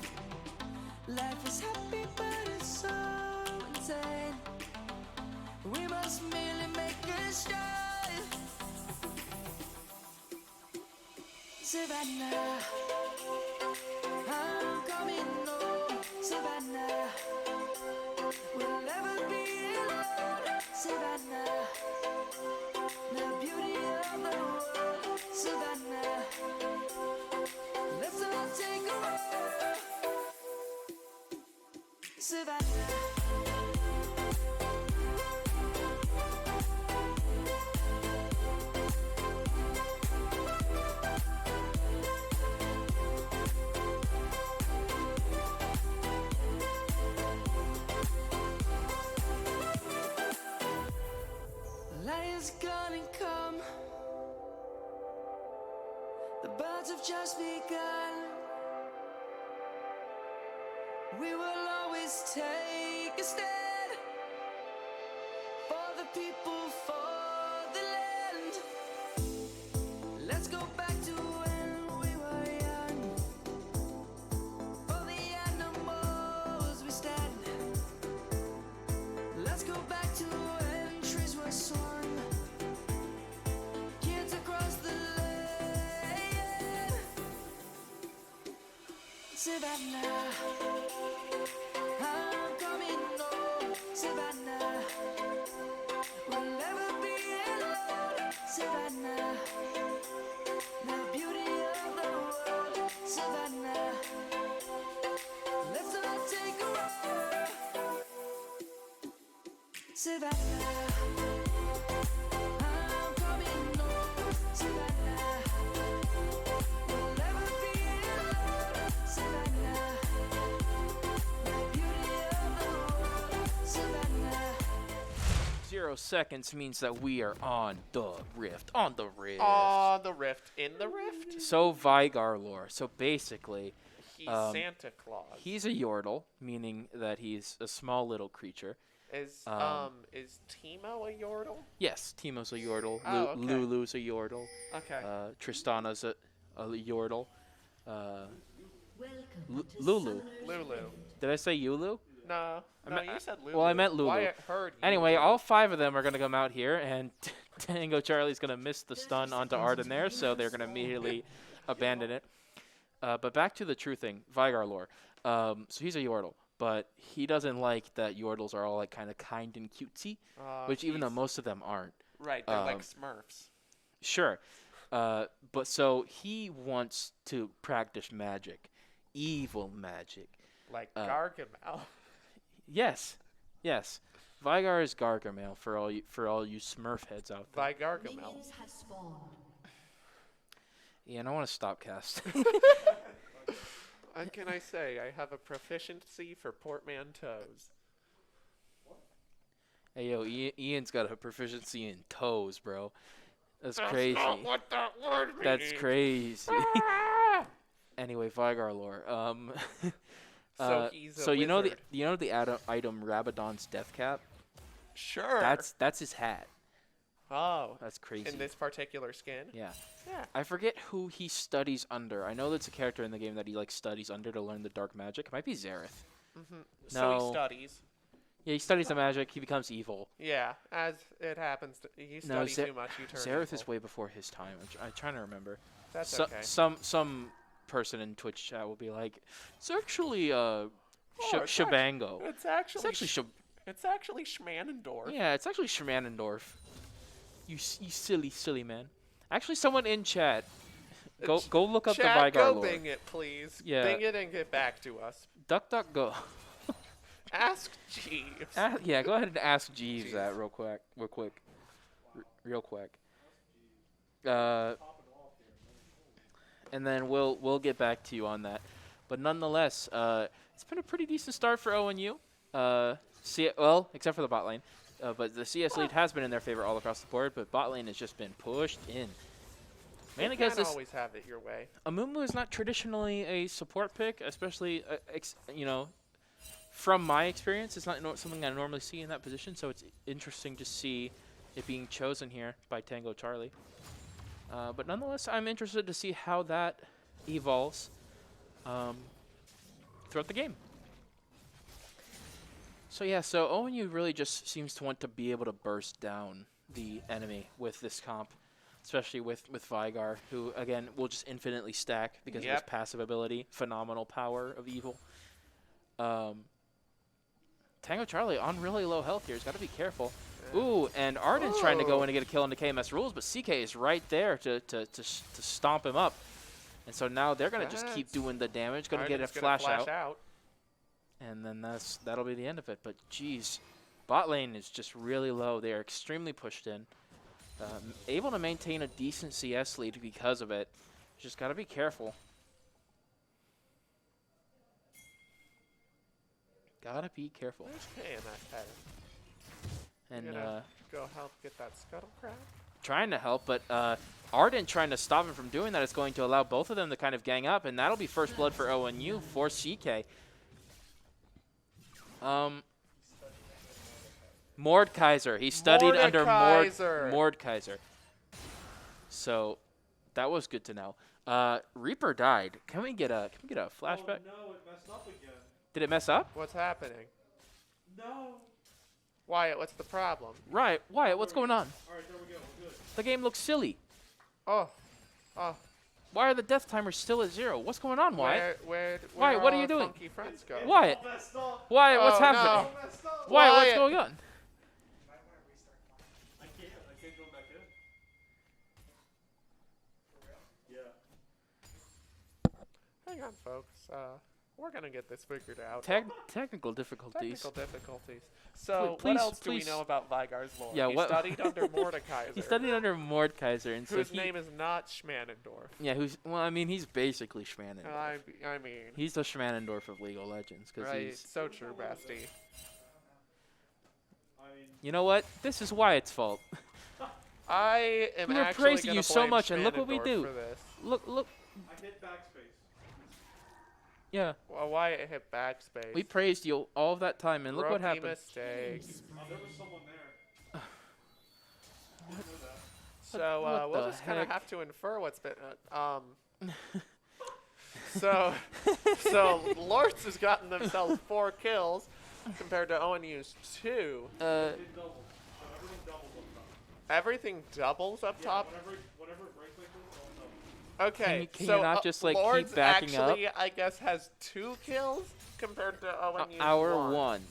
Life is happy but it's so insane. We must merely make a strive. Savannah, I'm coming home. Savannah, we'll never be alone. Savannah, the beauty of the world. Savannah, let's all take a walk. Savannah. Lion's gonna come. The birds have just begun. We will always take a stand for the people, for the land. Let's go back to when we were young. For the animals we stand. Let's go back to when trees were swung. Kids across the land. Savannah, I'm coming home. Savannah, we'll never be alone. Savannah, the beauty of the world. Savannah, let's all take a walk. Savannah, I'm coming home. Savannah, we'll never be alone. Savannah, the beauty of the world. Savannah. 0 seconds means that we are on the rift. On the rift. The rift. In the rift? So Vigar lore. So basically, He's Um, Santa Claus. he's a yordle, meaning that he's a small little creature. Is Timo a Yordle? Yes, Timo's a yordle. Oh, okay. Lulu's a yordle. Okay. Tristana's a yordle. Welcome to Lulu. Summer's Lulu. Did I say Yulu? No, you said Lulu. well, I meant Lulu. Wyatt heard Anyway, Lulu. all 5 of them are going to come out here, and Tango Charlie's going to miss the stun onto Arden there, so they're going to immediately abandon it. But back to the true thing, Vigar lore. So he's a yordle, but he doesn't like that yordles are all like kind and cutesy, which even though he's- most of them aren't. Right, they're like um, Smurfs. Sure. But so he wants to practice magic, evil magic. Like uh, Gargamel. Yes, yes. Vigar is Gargamel for all you Smurf heads out there. By Gargamel. minions have spawned. Ian, I want to stop cast. What can I say? I have a proficiency for portmanteaus. Hey yo, Ian's got a proficiency in toes, bro. That's crazy. Not what that word means. That's crazy. Anyway, Vigar lore. So he's a so you know wizard. the item Rabadon's death cap? Sure. That's his hat. Oh. That's crazy. In this particular skin. Yeah. Yeah. I forget who he studies under. I know that's a character in the game that he like studies under to learn the dark magic. It might be Zareth. So No. he studies. Yeah, he studies the magic. He becomes evil. Yeah, as it happens. You No, study too much, you turn Zareth evil. is way before his time. I'm trying to remember. That's okay. Some person in Twitch chat will be like, it's actually it's Shabango. It's actually It's actually Schmanendorf. Yeah, it's actually Schmanendorf. You silly man. Actually, someone in chat, go look up Chat, the Vigar go lore. Bing it, please. Yeah. Bing it and get back to us. DuckDuckGo. Ask Jeeves. Yeah, go ahead and ask Jeeves Jeeves. that real quick. And then we'll get back to you on that. But nonetheless, it's been a pretty decent start for ONU. Well, except for the bot lane. but the CS lead has been in their favor all across the board, but bot lane has just been pushed in. Mainly You because can't this always have it your way. Amumu is not traditionally a support pick, especially, you know, from my experience, it's not something I normally see in that position, so it's interesting to see it being chosen here by Tango Charlie. But nonetheless, I'm interested to see how that evolves throughout the game. So yeah, so ONU really just seems to want to be able to burst down the enemy with this comp, especially with Vigar, who, again, will just infinitely stack because of his passive ability, phenomenal power of evil. Tango Charlie on really low health here. He's got to be careful. Yeah. Ooh, and Arden's trying to go in and get a kill into KMS rules, but CK is right there to stomp him up. And so now they're going to just keep doing the damage. Going to get a flash out. And then that'll be the end of it. But, geez, bot lane is just really low. They are extremely pushed in. Able to maintain a decent CS lead because of it. Just got to be careful. Gotta be careful. There's KMS head. And go help get that scuttle crab. Trying to help, but Arden trying to stop him from doing that is going to allow both of them to kind of gang up, and that'll be first blood for ONU for CK. Mordekaiser. He studied under Mordekaiser. So that was good to know. Reaper died. Can we get a flashback? Oh, no, it messed up again. Did it mess up? What's happening? No. Wyatt, what's the problem? Right, Wyatt, what's going on? All right, there we go. We're good. The game looks silly. Oh. Why are the death timers still at 0? What's going on, Wyatt? Where Wyatt, what are you doing? Funky friends go? Wyatt, Wyatt, what's happening? No. Wyatt, what's going on? I can't go back in. Yeah. Hang on, folks. We're gonna get this figured out. Technical difficulties. Technical difficulties. So, Please, what else do please. we know about Vigar's lore? Yeah, he what- studied under Mordekaiser. He studied under Mordekaiser, and so whose name is not Schmanendorf. Yeah, well, I mean, he's basically Schmanendorf. I mean. He's the Schmanendorf of League of Legends, because Right, he's. so true, Basti. You know what? This is Wyatt's fault. I am We were actually praising gonna you so blame much, and look what we Schmanendorf do. for this. Look. I hit backspace. Yeah, Well, Wyatt hit backspace. we praised you all of that time, and look what Rookie happened. mistakes. Oh, there was someone there. Didn't know that. So What we'll the just kind of heck? have to infer what's been. So Lourdes has gotten themselves 4 kills compared to ONU's 2. It doubled. Everything doubles up top. Everything doubles up top. Whatever it breaks like this, all double. Okay, Can so you not just like Lourdes keep backing up? actually, I guess, has 2 kills compared to ONU's Our 1.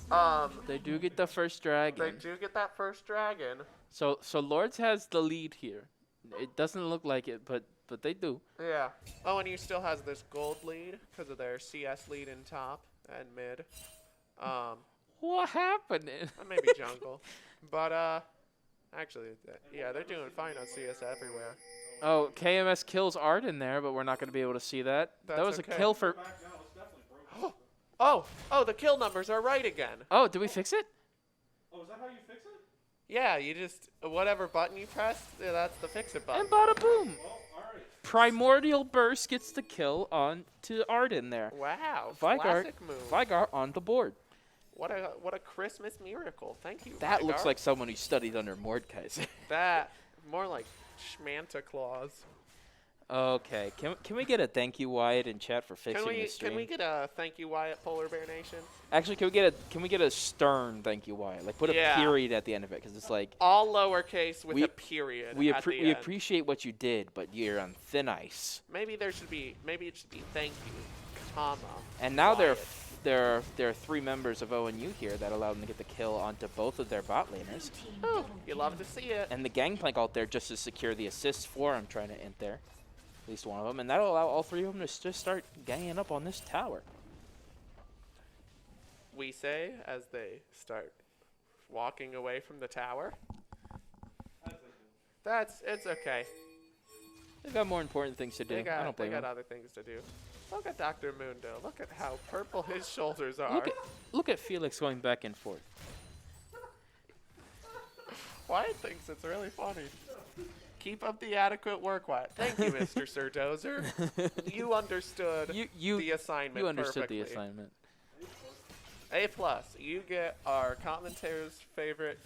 one. They do get the first They dragon. do get that first dragon. So Lourdes has the lead here. It doesn't look like it, but they do. Yeah. ONU still has this gold lead because of their CS lead in top and mid. What happened? And maybe jungle. But, actually, yeah, they're doing fine on CS everywhere. Oh, KMS kills Arden there, but we're not going to be able to see that. That That's was okay. a kill for... Back now, it's definitely broken. Oh, the kill numbers are right again. Oh, did we fix it? Oh, is that how you fix it? Yeah, you just, whatever button you press, yeah, that's the fix-it button. And bada boom! Well, all right. Primordial Burst gets the kill on to Arden there. Wow, Vigar, classic move. Vigar on the board. What a Christmas miracle. Thank you, That Vigar. looks like someone who studied under Mordekaiser. That, more like Schmanta Claus. Okay, can we get a thank you, Wyatt, in chat for fixing the stream? Can we get a thank you, Wyatt, Polar Bear Nation? Actually, can we get a stern thank you, Wyatt? Like put a period at the end of it, because it's like All lowercase with a period we at the end. appreciate what you did, but you're on thin ice. Maybe it should be thank you, comma. And now Wyatt. there are 3 members of ONU here that allowed them to get the kill onto both of their bot laners. You love to see it. And the gangplank out there just to secure the assist for him trying to int there. At least one of them. And that'll allow all 3 of them to just start ganging up on this tower. We say as they start walking away from the tower. It's okay. They've got more important things to do. They I don't got blame them. other things to do. Look at Dr. Mundo. Look at how purple his shoulders are. Look at Felix going back and forth. Wyatt thinks it's really funny. Keep up the adequate work, Wyatt. Thank you, Mr. Sir Dozer. You understood the assignment You understood perfectly. the assignment. A+. You get our commentator's favorite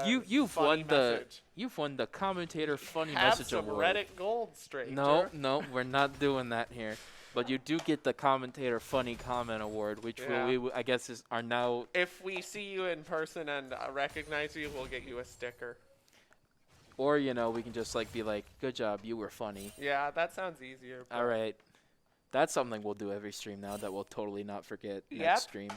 You've funny won message. you've won the commentator funny Have message some award. Reddit gold, stranger. No, we're not doing that here. But you do get the commentator funny comment award, which I guess are now. If we see you in person and recognize you, we'll get you a sticker. Or we can just be like, good job, you were funny. Yeah, that sounds easier. All right, that's something we'll do every stream now that we'll totally not forget Yep. next stream.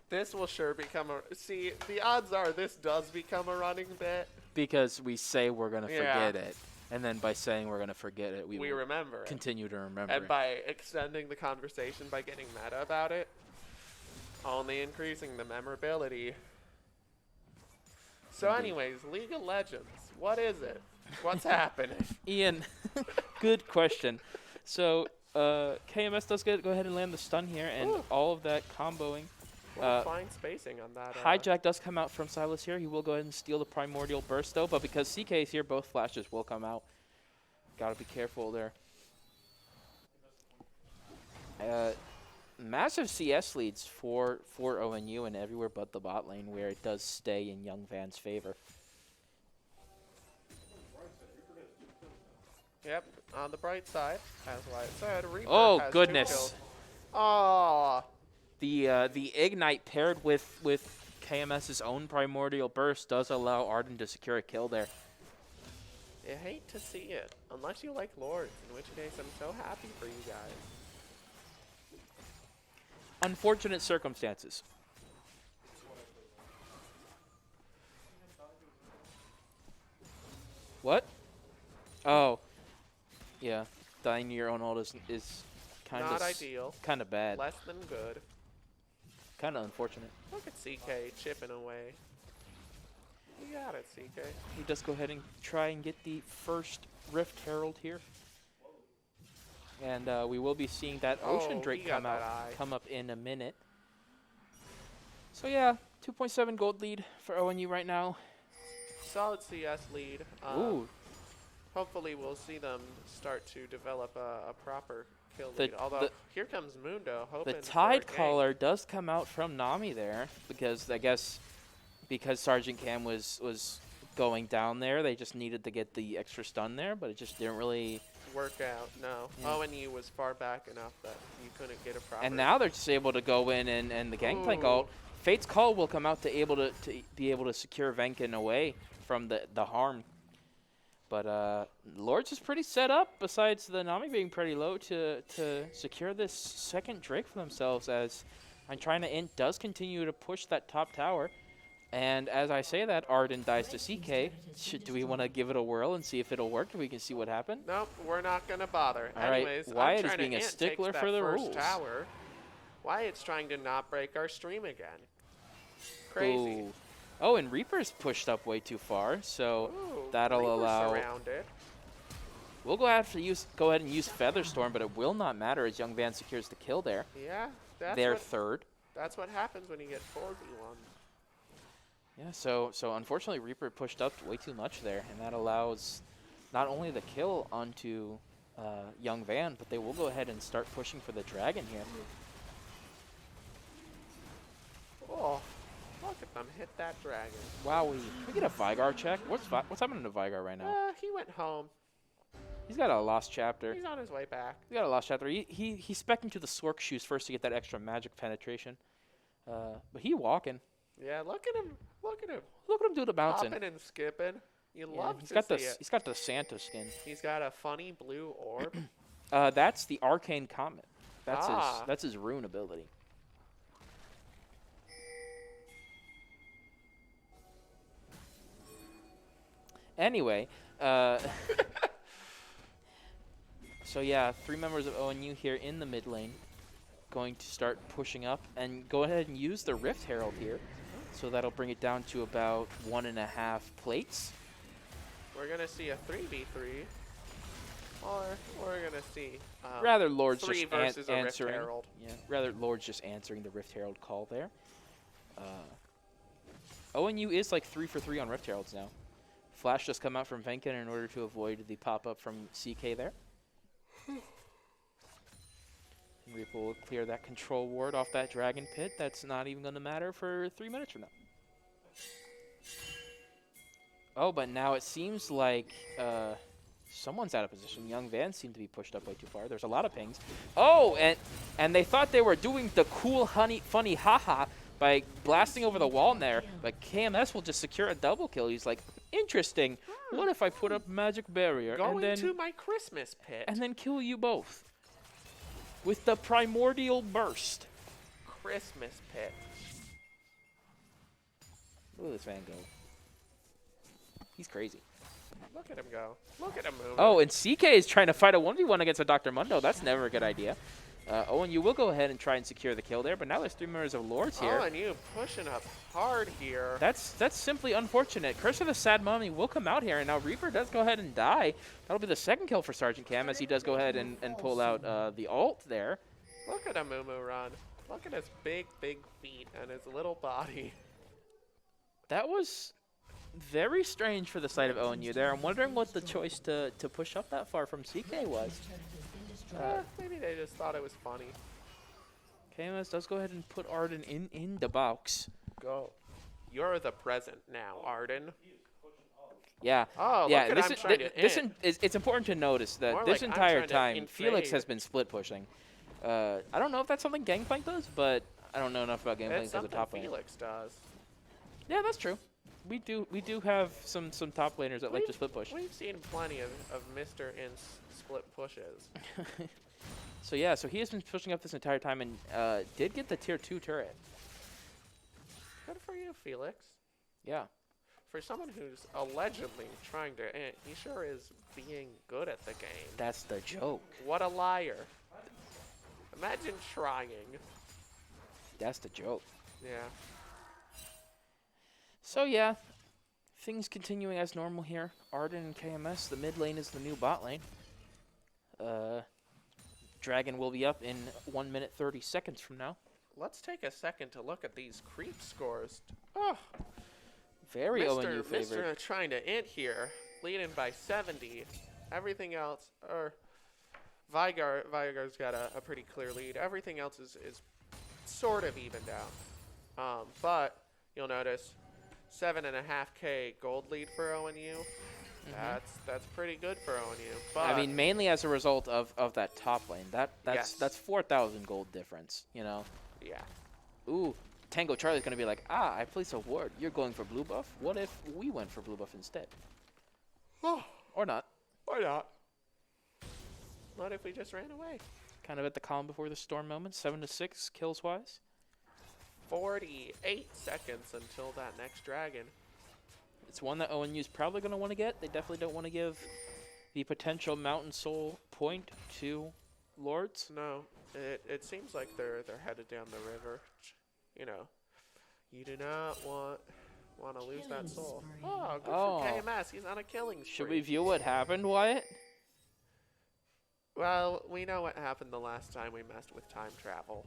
This will sure become a. See, the odds are this does become a running bit. Because we say we're gonna forget it, and then by saying we're gonna forget it, we will remember it. continue to remember. And it. by extending the conversation by getting meta about it, only increasing the memorability. So anyways, League of Legends, what is it? What's happening? Ian, good question. So KMS does go ahead and land the stun here, and all of that comboing. Fine spacing on that. Hijack does come out from Silas here. He will go ahead and steal the Primordial Burst, though, but because CK is here, both flashes will come out. Gotta be careful there. Massive CS leads for ONU and everywhere but the bot lane, where it does stay in Young Van's favor. Yep, on the bright side, as Wyatt said, Reaper Oh, has 2 goodness. kills. Aww. The Ignite paired with KMS's own Primordial Burst does allow Arden to secure a kill there. You hate to see it, unless you like Lourdes, in which case I'm so happy for you guys. Unfortunate circumstances. What? Oh. Yeah. Dying to your own ult is kind of Not ideal. Kind of bad. Less than good. Kind of unfortunate. Look at CK chipping away. You got it, CK. He does go ahead and try and get the first Rift Herald here. And we will be seeing that Ocean Oh, Drake he got that eye. come up in a minute. So yeah, 2.7 gold lead for ONU right now. Solid CS lead. Ooh, Hopefully we'll see them start to develop a proper kill The- lead. Although, the- here comes Mundo, the hoping for a Tide gank. Caller does come out from Nami there because I guess because Sergeant Cam was going down there, they just needed to get the extra stun there, but it just didn't really. Work out, no. Yeah. ONU was far back enough that you couldn't get a proper... And now they're just able to go in and the Gangplank Ooh. ult. Fate's Call will come out to be able to secure Venkin away from the harm. But Lourdes is pretty set up, besides the Nami being pretty low, to secure this second Drake for themselves, as I'm trying to Int does continue to push that top tower. And as I say that, Arden dies to CK. Do we want to give it a whirl and see if it'll work? We can see what happened. Nope, we're not going to bother. All right, Anyways, Wyatt I'm is trying being to a Int stickler takes for that the first rules. tower. Wyatt's trying to not break our stream again. Crazy. Ooh. Oh, and Reaper's pushed up way too far, so Ooh, that'll Reaper allow. surrounded. We'll go ahead and use Featherstorm, but it will not matter as Young Van secures the kill there. Yeah, that's Their what, third. that's what happens when you get 4v1. Yeah, so unfortunately Reaper pushed up way too much there, and that allows not only the kill onto Young Van, but they will go ahead and start pushing for the dragon here. Oh, look at them hit that dragon. Wowie. Can we get a Vigar check? What's happening to Vigar right now? He went home. He's got a lost chapter. He's on his way back. He's got a lost chapter. He's specking to the Sork shoes first to get that extra magic penetration. But he walking. Yeah, look at him. Look at him. Look at him do the bouncing. Hopping and skipping. You Yeah, love he's to got see the it. he's got the Santa skin. He's got a funny blue orb. That's the Arcane Comet. Ah. That's his rune ability. Anyway, so yeah, 3 members of ONU here in the mid lane, going to start pushing up and go ahead and use the Rift Herald here. So that'll bring it down to about 1.5 plates. We're going to see a 3v3. Or we're going to see Rather Lourdes 3 just versus a Rift answering. Herald. Yeah, rather Lourdes just answering the Rift Herald call there. ONU is like 3 for 3 on Rift Heralds now. Flash just come out from Venkin in order to avoid the pop-up from CK there. Reaper will clear that control ward off that Dragon Pit. That's not even going to matter for 3 minutes from now. Oh, but now it seems like someone's out of position. Young Van seemed to be pushed up way too far. There's a lot of pings. Oh, and they thought they were doing the cool, funny haha by blasting over the wall in there. But KMS will just secure a double kill. He's like, interesting. What if I put up magic barrier Going to my Christmas pit. and then kill you both with the primordial burst? Christmas pit. Look at this Van go. He's crazy. Look at him go. Look at him move. Oh, and CK is trying to fight a 1v1 against a Dr. Mundo. That's never a good idea. ONU will go ahead and try and secure the kill there, but now there's 3 members of Lourdes here. ONU pushing up hard here. That's simply unfortunate. Curse of the Sad Mummy will come out here, and now Reaper does go ahead and die. That'll be the second kill for Sergeant Cam as he does go ahead and pull out the ult there. Look at Amumu run. Look at his big feet and his little body. That was very strange for the side of ONU there. I'm wondering what the choice to push up that far from CK was. Maybe they just thought it was funny. KMS does go ahead and put Arden in the box. Go. You're the present now, Arden. Yeah. Oh, yeah. look at It's important to notice that More this like I'm entire trying to time, Felix invade. has been split pushing. I don't know if that's something Gangplank does, but I don't know enough about Gangplank It's as a something top laner. Felix does. Yeah, that's true. We do have some top laners that like to split push. We've seen plenty of Mr. in split pushes. So yeah, so he has been pushing up this entire time and did get the tier 2 turret. Good for you, Felix. Yeah. For someone who's allegedly trying to int, he sure is being good at the game. That's the joke. What a liar. Imagine trying. That's the joke. Yeah. So yeah, things continuing as normal here. Arden and KMS, the mid lane is the new bot lane. Dragon will be up in 1 minute 30 seconds from now. Let's take a second to look at these creep scores. Oh, Very ONU Mr. favorite. trying to int here, leading by 70. Everything else, or Vigar's got a pretty clear lead. Everything else is sort of evened out. But you'll notice 7.5K gold lead for ONU. That's pretty good for ONU. But I mean, mainly as a result of that top lane. Yes. That's 4,000 gold difference. You know. yeah. Ooh, Tango Charlie's gonna be like, I placed a ward. You're going for blue buff. What if we went for blue buff instead? Or not? Why not? What if we just ran away? Kind of at the calm before the storm moment. 7 to 6 kills wise. 48 seconds until that next dragon. It's one that ONU's probably going to want to get. They definitely don't want to give the potential Mountain Soul point to Lourdes. No, it seems like they're headed down the river. You know, you do not want to lose that soul. Oh, good for KMS. He's on a killing spree. Should we view what happened, Wyatt? Well, we know what happened the last time we messed with time travel.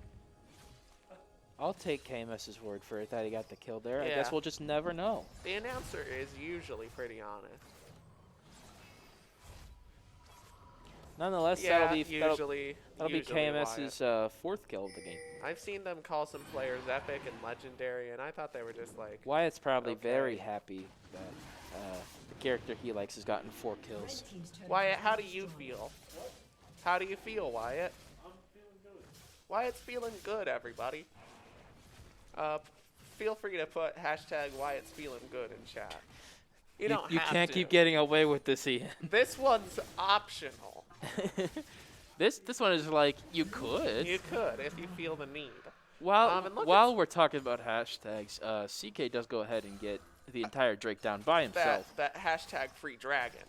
I'll take KMS's word for it that he got the kill there. I Yeah. guess we'll just never know. The announcer is usually pretty honest. Nonetheless, Yeah, that'll be usually KMS's Wyatt. 4th kill of the game. I've seen them call some players epic and legendary, and I thought they were just like, Wyatt's probably Okay. very happy that the character he likes has gotten 4 kills. Wyatt, how do you feel? How do you feel, Wyatt? I'm feeling good. Wyatt's feeling good, everybody. Feel free to put hashtag Wyatt's feeling good in chat. You don't You have can't to. keep getting away with this, Ian. This one's optional. This one is like, you could. You could if you feel the need. While and look while we're talking about hashtags, CK does go ahead and get the entire Drake down by himself. That hashtag free dragon.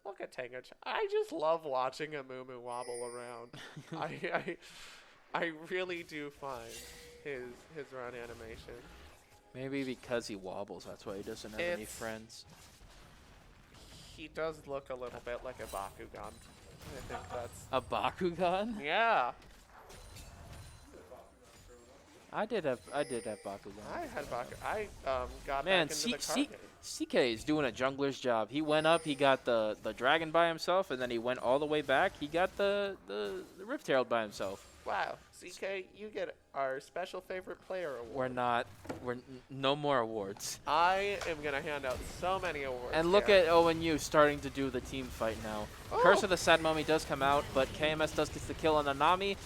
Look at Tango. I just love watching a Mumu wobble around. I really do find his run animation. Maybe because he wobbles, that's why he doesn't have any It's- friends. He does look a little bit like a Bakugan. I think that's A Bakugan? yeah. I did have Bakugan. I had Baku. I got Man, back into the card game. CK is doing a jungler's job. He went up, he got the dragon by himself, and then he went all the way back. He got the Rift Herald by himself. Wow, CK, you get our special favorite player award. No more awards. I am gonna hand out so many awards. And look Garrett. at ONU starting to do the team fight now. Oh. Curse of the Sad Mummy does come out, but KMS does get the kill on Nanami.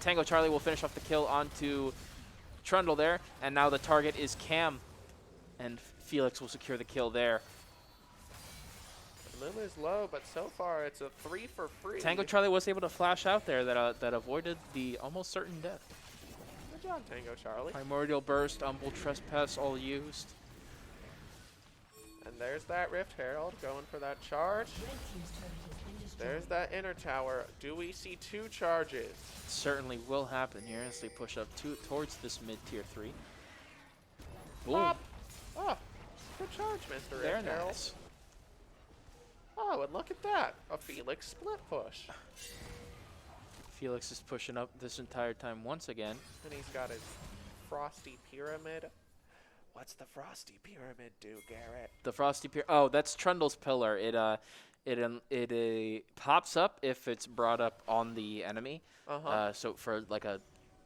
Tango Charlie will finish off the kill onto Trundle there, and now the target is Cam, and Felix will secure the kill there. Lulu's low, but so far it's a 3 for free. Tango Charlie was able to flash out there that avoided the almost certain death. Good job, Tango Charlie. Primordial Burst, Umbral Trespass all used. And there's that Rift Herald going for that charge. There's that inner tower. Do we see 2 charges? Certainly will happen here as they push up towards this mid-tier 3. Boom. Pop. Oh, good charge, Mr. Very Rift Herald. nice. Oh, and look at that. A Felix split push. Felix is pushing up this entire time once again. And he's got his Frosty Pyramid. What's the Frosty Pyramid do, Garrett? The Frosty Pier. Oh, that's Trundle's Pillar. It pops up if it's brought up on the enemy. So for like a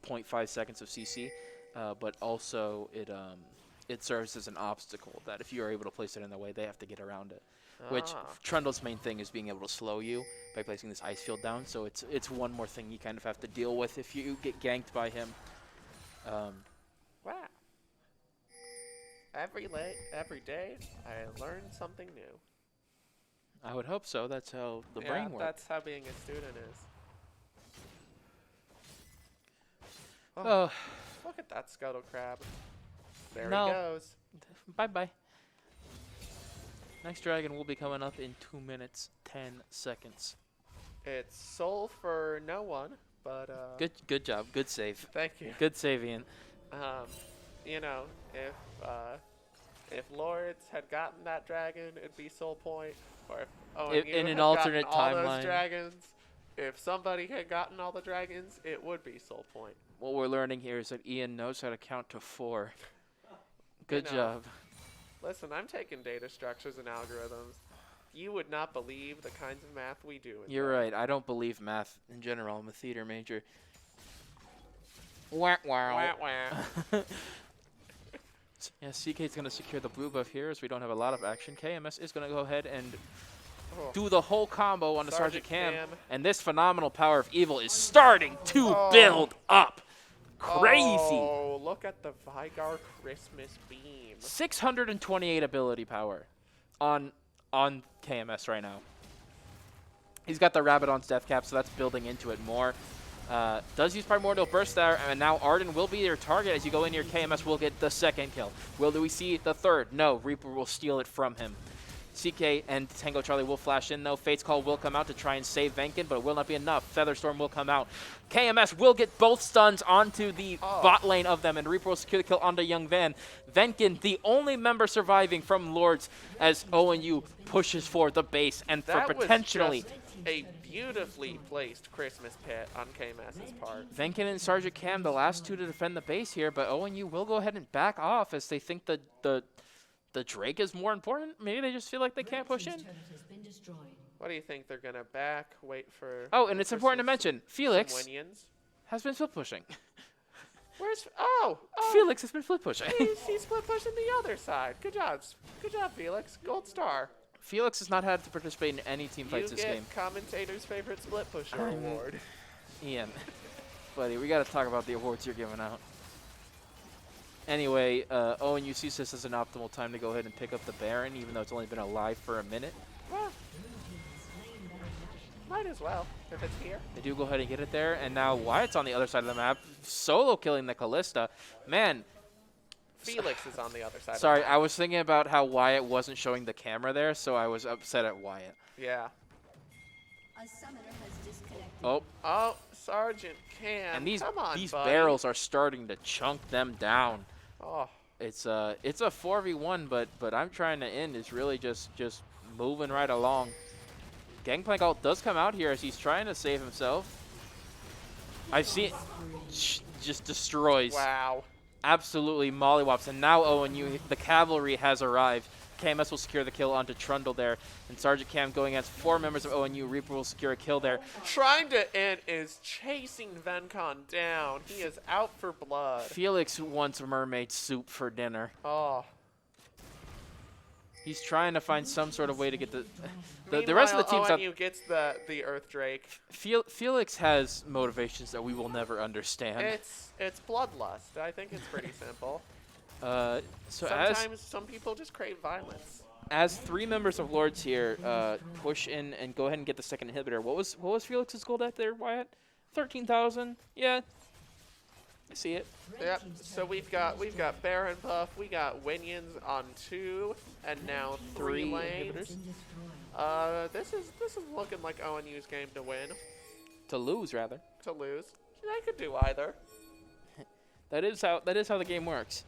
0.5 seconds of CC, but also it serves as an obstacle that if you are able to place it in the way, they have to get around it. Which Trundle's main thing is being able to slow you by placing this ice field down. So it's one more thing you kind of have to deal with if you get ganked by him. Wow. Every day, I learn something new. I would hope so. That's how the brain works. That's how being a student is. Oh, Look at that Scuttle Crab. There No. he goes. bye-bye. Next dragon will be coming up in 2 minutes, 10 seconds. It's soul for no one, but Good job. Good save. thank you. Good save, Ian. You know, if Lourdes had gotten that dragon, it'd be soul point. Or if ONU In an had alternate gotten all timeline. those dragons, if somebody had gotten all the dragons, it would be soul point. What we're learning here is that Ian knows how to count to 4. Good know. job. Listen, I'm taking data structures and algorithms. You would not believe the kinds of math we do. with You're that. right. I don't believe math in general. I'm a theater major. Wah, Wah, wah. wah. Yeah, CK's going to secure the blue buff here as we don't have a lot of action. KMS is going to go ahead and Oh. do the whole combo on the Sergeant Sergeant Cam. Cam. And this phenomenal power of evil is starting to build up. Crazy. Oh, look at the Vigar Christmas beam. 628 ability power on KMS right now. He's got the Rabadon's Death Cap, so that's building into it more. Does use Primordial Burst there, and now Arden will be your target. As you go in here, KMS will get the 2nd kill. Will we see the 3rd? No, Reaper will steal it from him. CK and Tango Charlie will flash in, though. Fate's Call will come out to try and save Venkin, but it will not be enough. Featherstorm will come out. KMS will get both stuns onto the bot lane of them, and Reaper will secure the kill onto Young Van. Venkin, the only member surviving from Lourdes, as ONU pushes for the base and for That potentially... was just a beautifully placed Christmas pit on KMS's part. Venkin and Sergeant Cam, the last 2 to defend the base here, but ONU will go ahead and back off as they think the Drake is more important. Maybe they just feel like they can't push in. What do you think? They're going to back, wait for... Oh, and it's important to mention, Felix Winions? has been split pushing. Where's... Oh! Felix has been split pushing. He's split pushing the other side. Good job. Good job, Felix. Gold star. Felix has not had to participate in any team fights You this get game. commentator's favorite split pusher award. Ian, buddy, we got to talk about the awards you're giving out. Anyway, ONU sees this as an optimal time to go ahead and pick up the Baron, even though it's only been alive for a minute. Well, might as well, if it's here. They do go ahead and get it there, and now Wyatt's on the other side of the map, solo killing the Callista. Man, Felix is on the other side. sorry, Of the I was thinking about how Wyatt wasn't showing the camera there, so I was upset at Wyatt. Yeah. A summoner has disconnected. Oh, Oh, Sergeant Cam. and these Come on, buddy. barrels are starting to chunk them down. Oh, It's a 4v1, but I'm trying to end is really just moving right along. Gangplank ult does come out here as he's trying to save himself. I've seen just destroys. Wow. Absolutely mollywops. And now ONU, the cavalry has arrived. KMS will secure the kill onto Trundle there. And Sergeant Cam going against 4 members of ONU. Reaper will secure a kill there. Trying to end is chasing Vencon down. He is out for blood. Felix wants mermaid soup for dinner. Oh. He's trying to find some sort of way to get the rest of the teams up. ONU gets the Earth Drake. Felix has motivations that we will never understand. It's bloodlust. I think it's pretty simple. So Sometimes some people just crave violence. as 3 members of Lourdes here push in and go ahead and get the second inhibitor. What was Felix's goal back there, Wyatt? 13,000. Yeah, I see it. Yep. So we've got Baron Buff, we got Winions on 2, and now 3 lanes. inhibitors. This is looking like ONU's game to win. To lose, rather. To lose. They could do either. That is how the game works.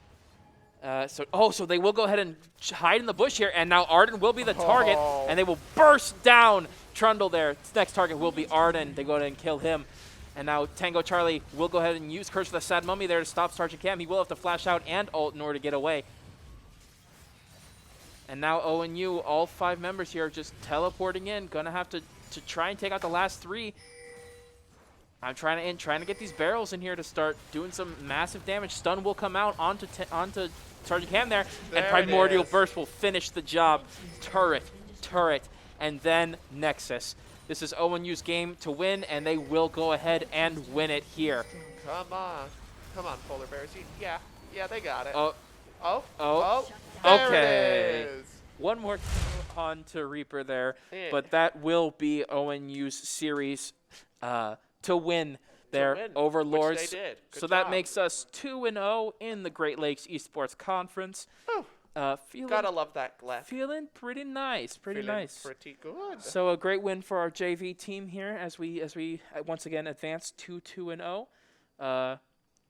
So they will go ahead and hide in the bush here, and now Arden will be the target, and they will burst down Trundle there. Next target will be Arden. They go ahead and kill him. And now Tango Charlie will go ahead and use Curse of the Sad Mummy there to stop Sergeant Cam. He will have to flash out and ult in order to get away. And now ONU, all 5 members here are just teleporting in. Gonna have to try and take out the last 3. I'm trying to get these barrels in here to start doing some massive damage. Stun will come out onto Sergeant Cam there, and Primordial Burst will finish the job. Turret, and then Nexus. This is ONU's game to win, and they will go ahead and win it here. Come on, Polar Bears. Yeah, they got it. Oh. There Okay. it is. One more on to Reaper there, Yeah. but that will be ONU's series to win there over which Lourdes. they did. Good So that job. makes us 2-0 in the Great Lakes Esports Conference. Whew. Gotta love that GLEC. Feeling pretty nice, Feeling nice. Pretty good. So a great win for our JV team here as we once again advance to 2-0.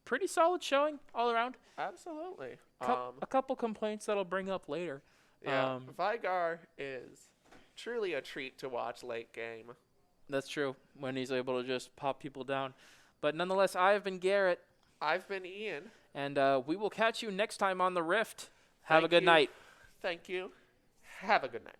Pretty solid showing all around. Absolutely. A couple complaints that'll bring up later. Yeah, Vigar is truly a treat to watch late game. That's true, when he's able to just pop people down. But nonetheless, I have been Garrett, I've been Ian. and we will catch you next time on The Rift. Have a Thank good you. night. Thank you. Have a good night.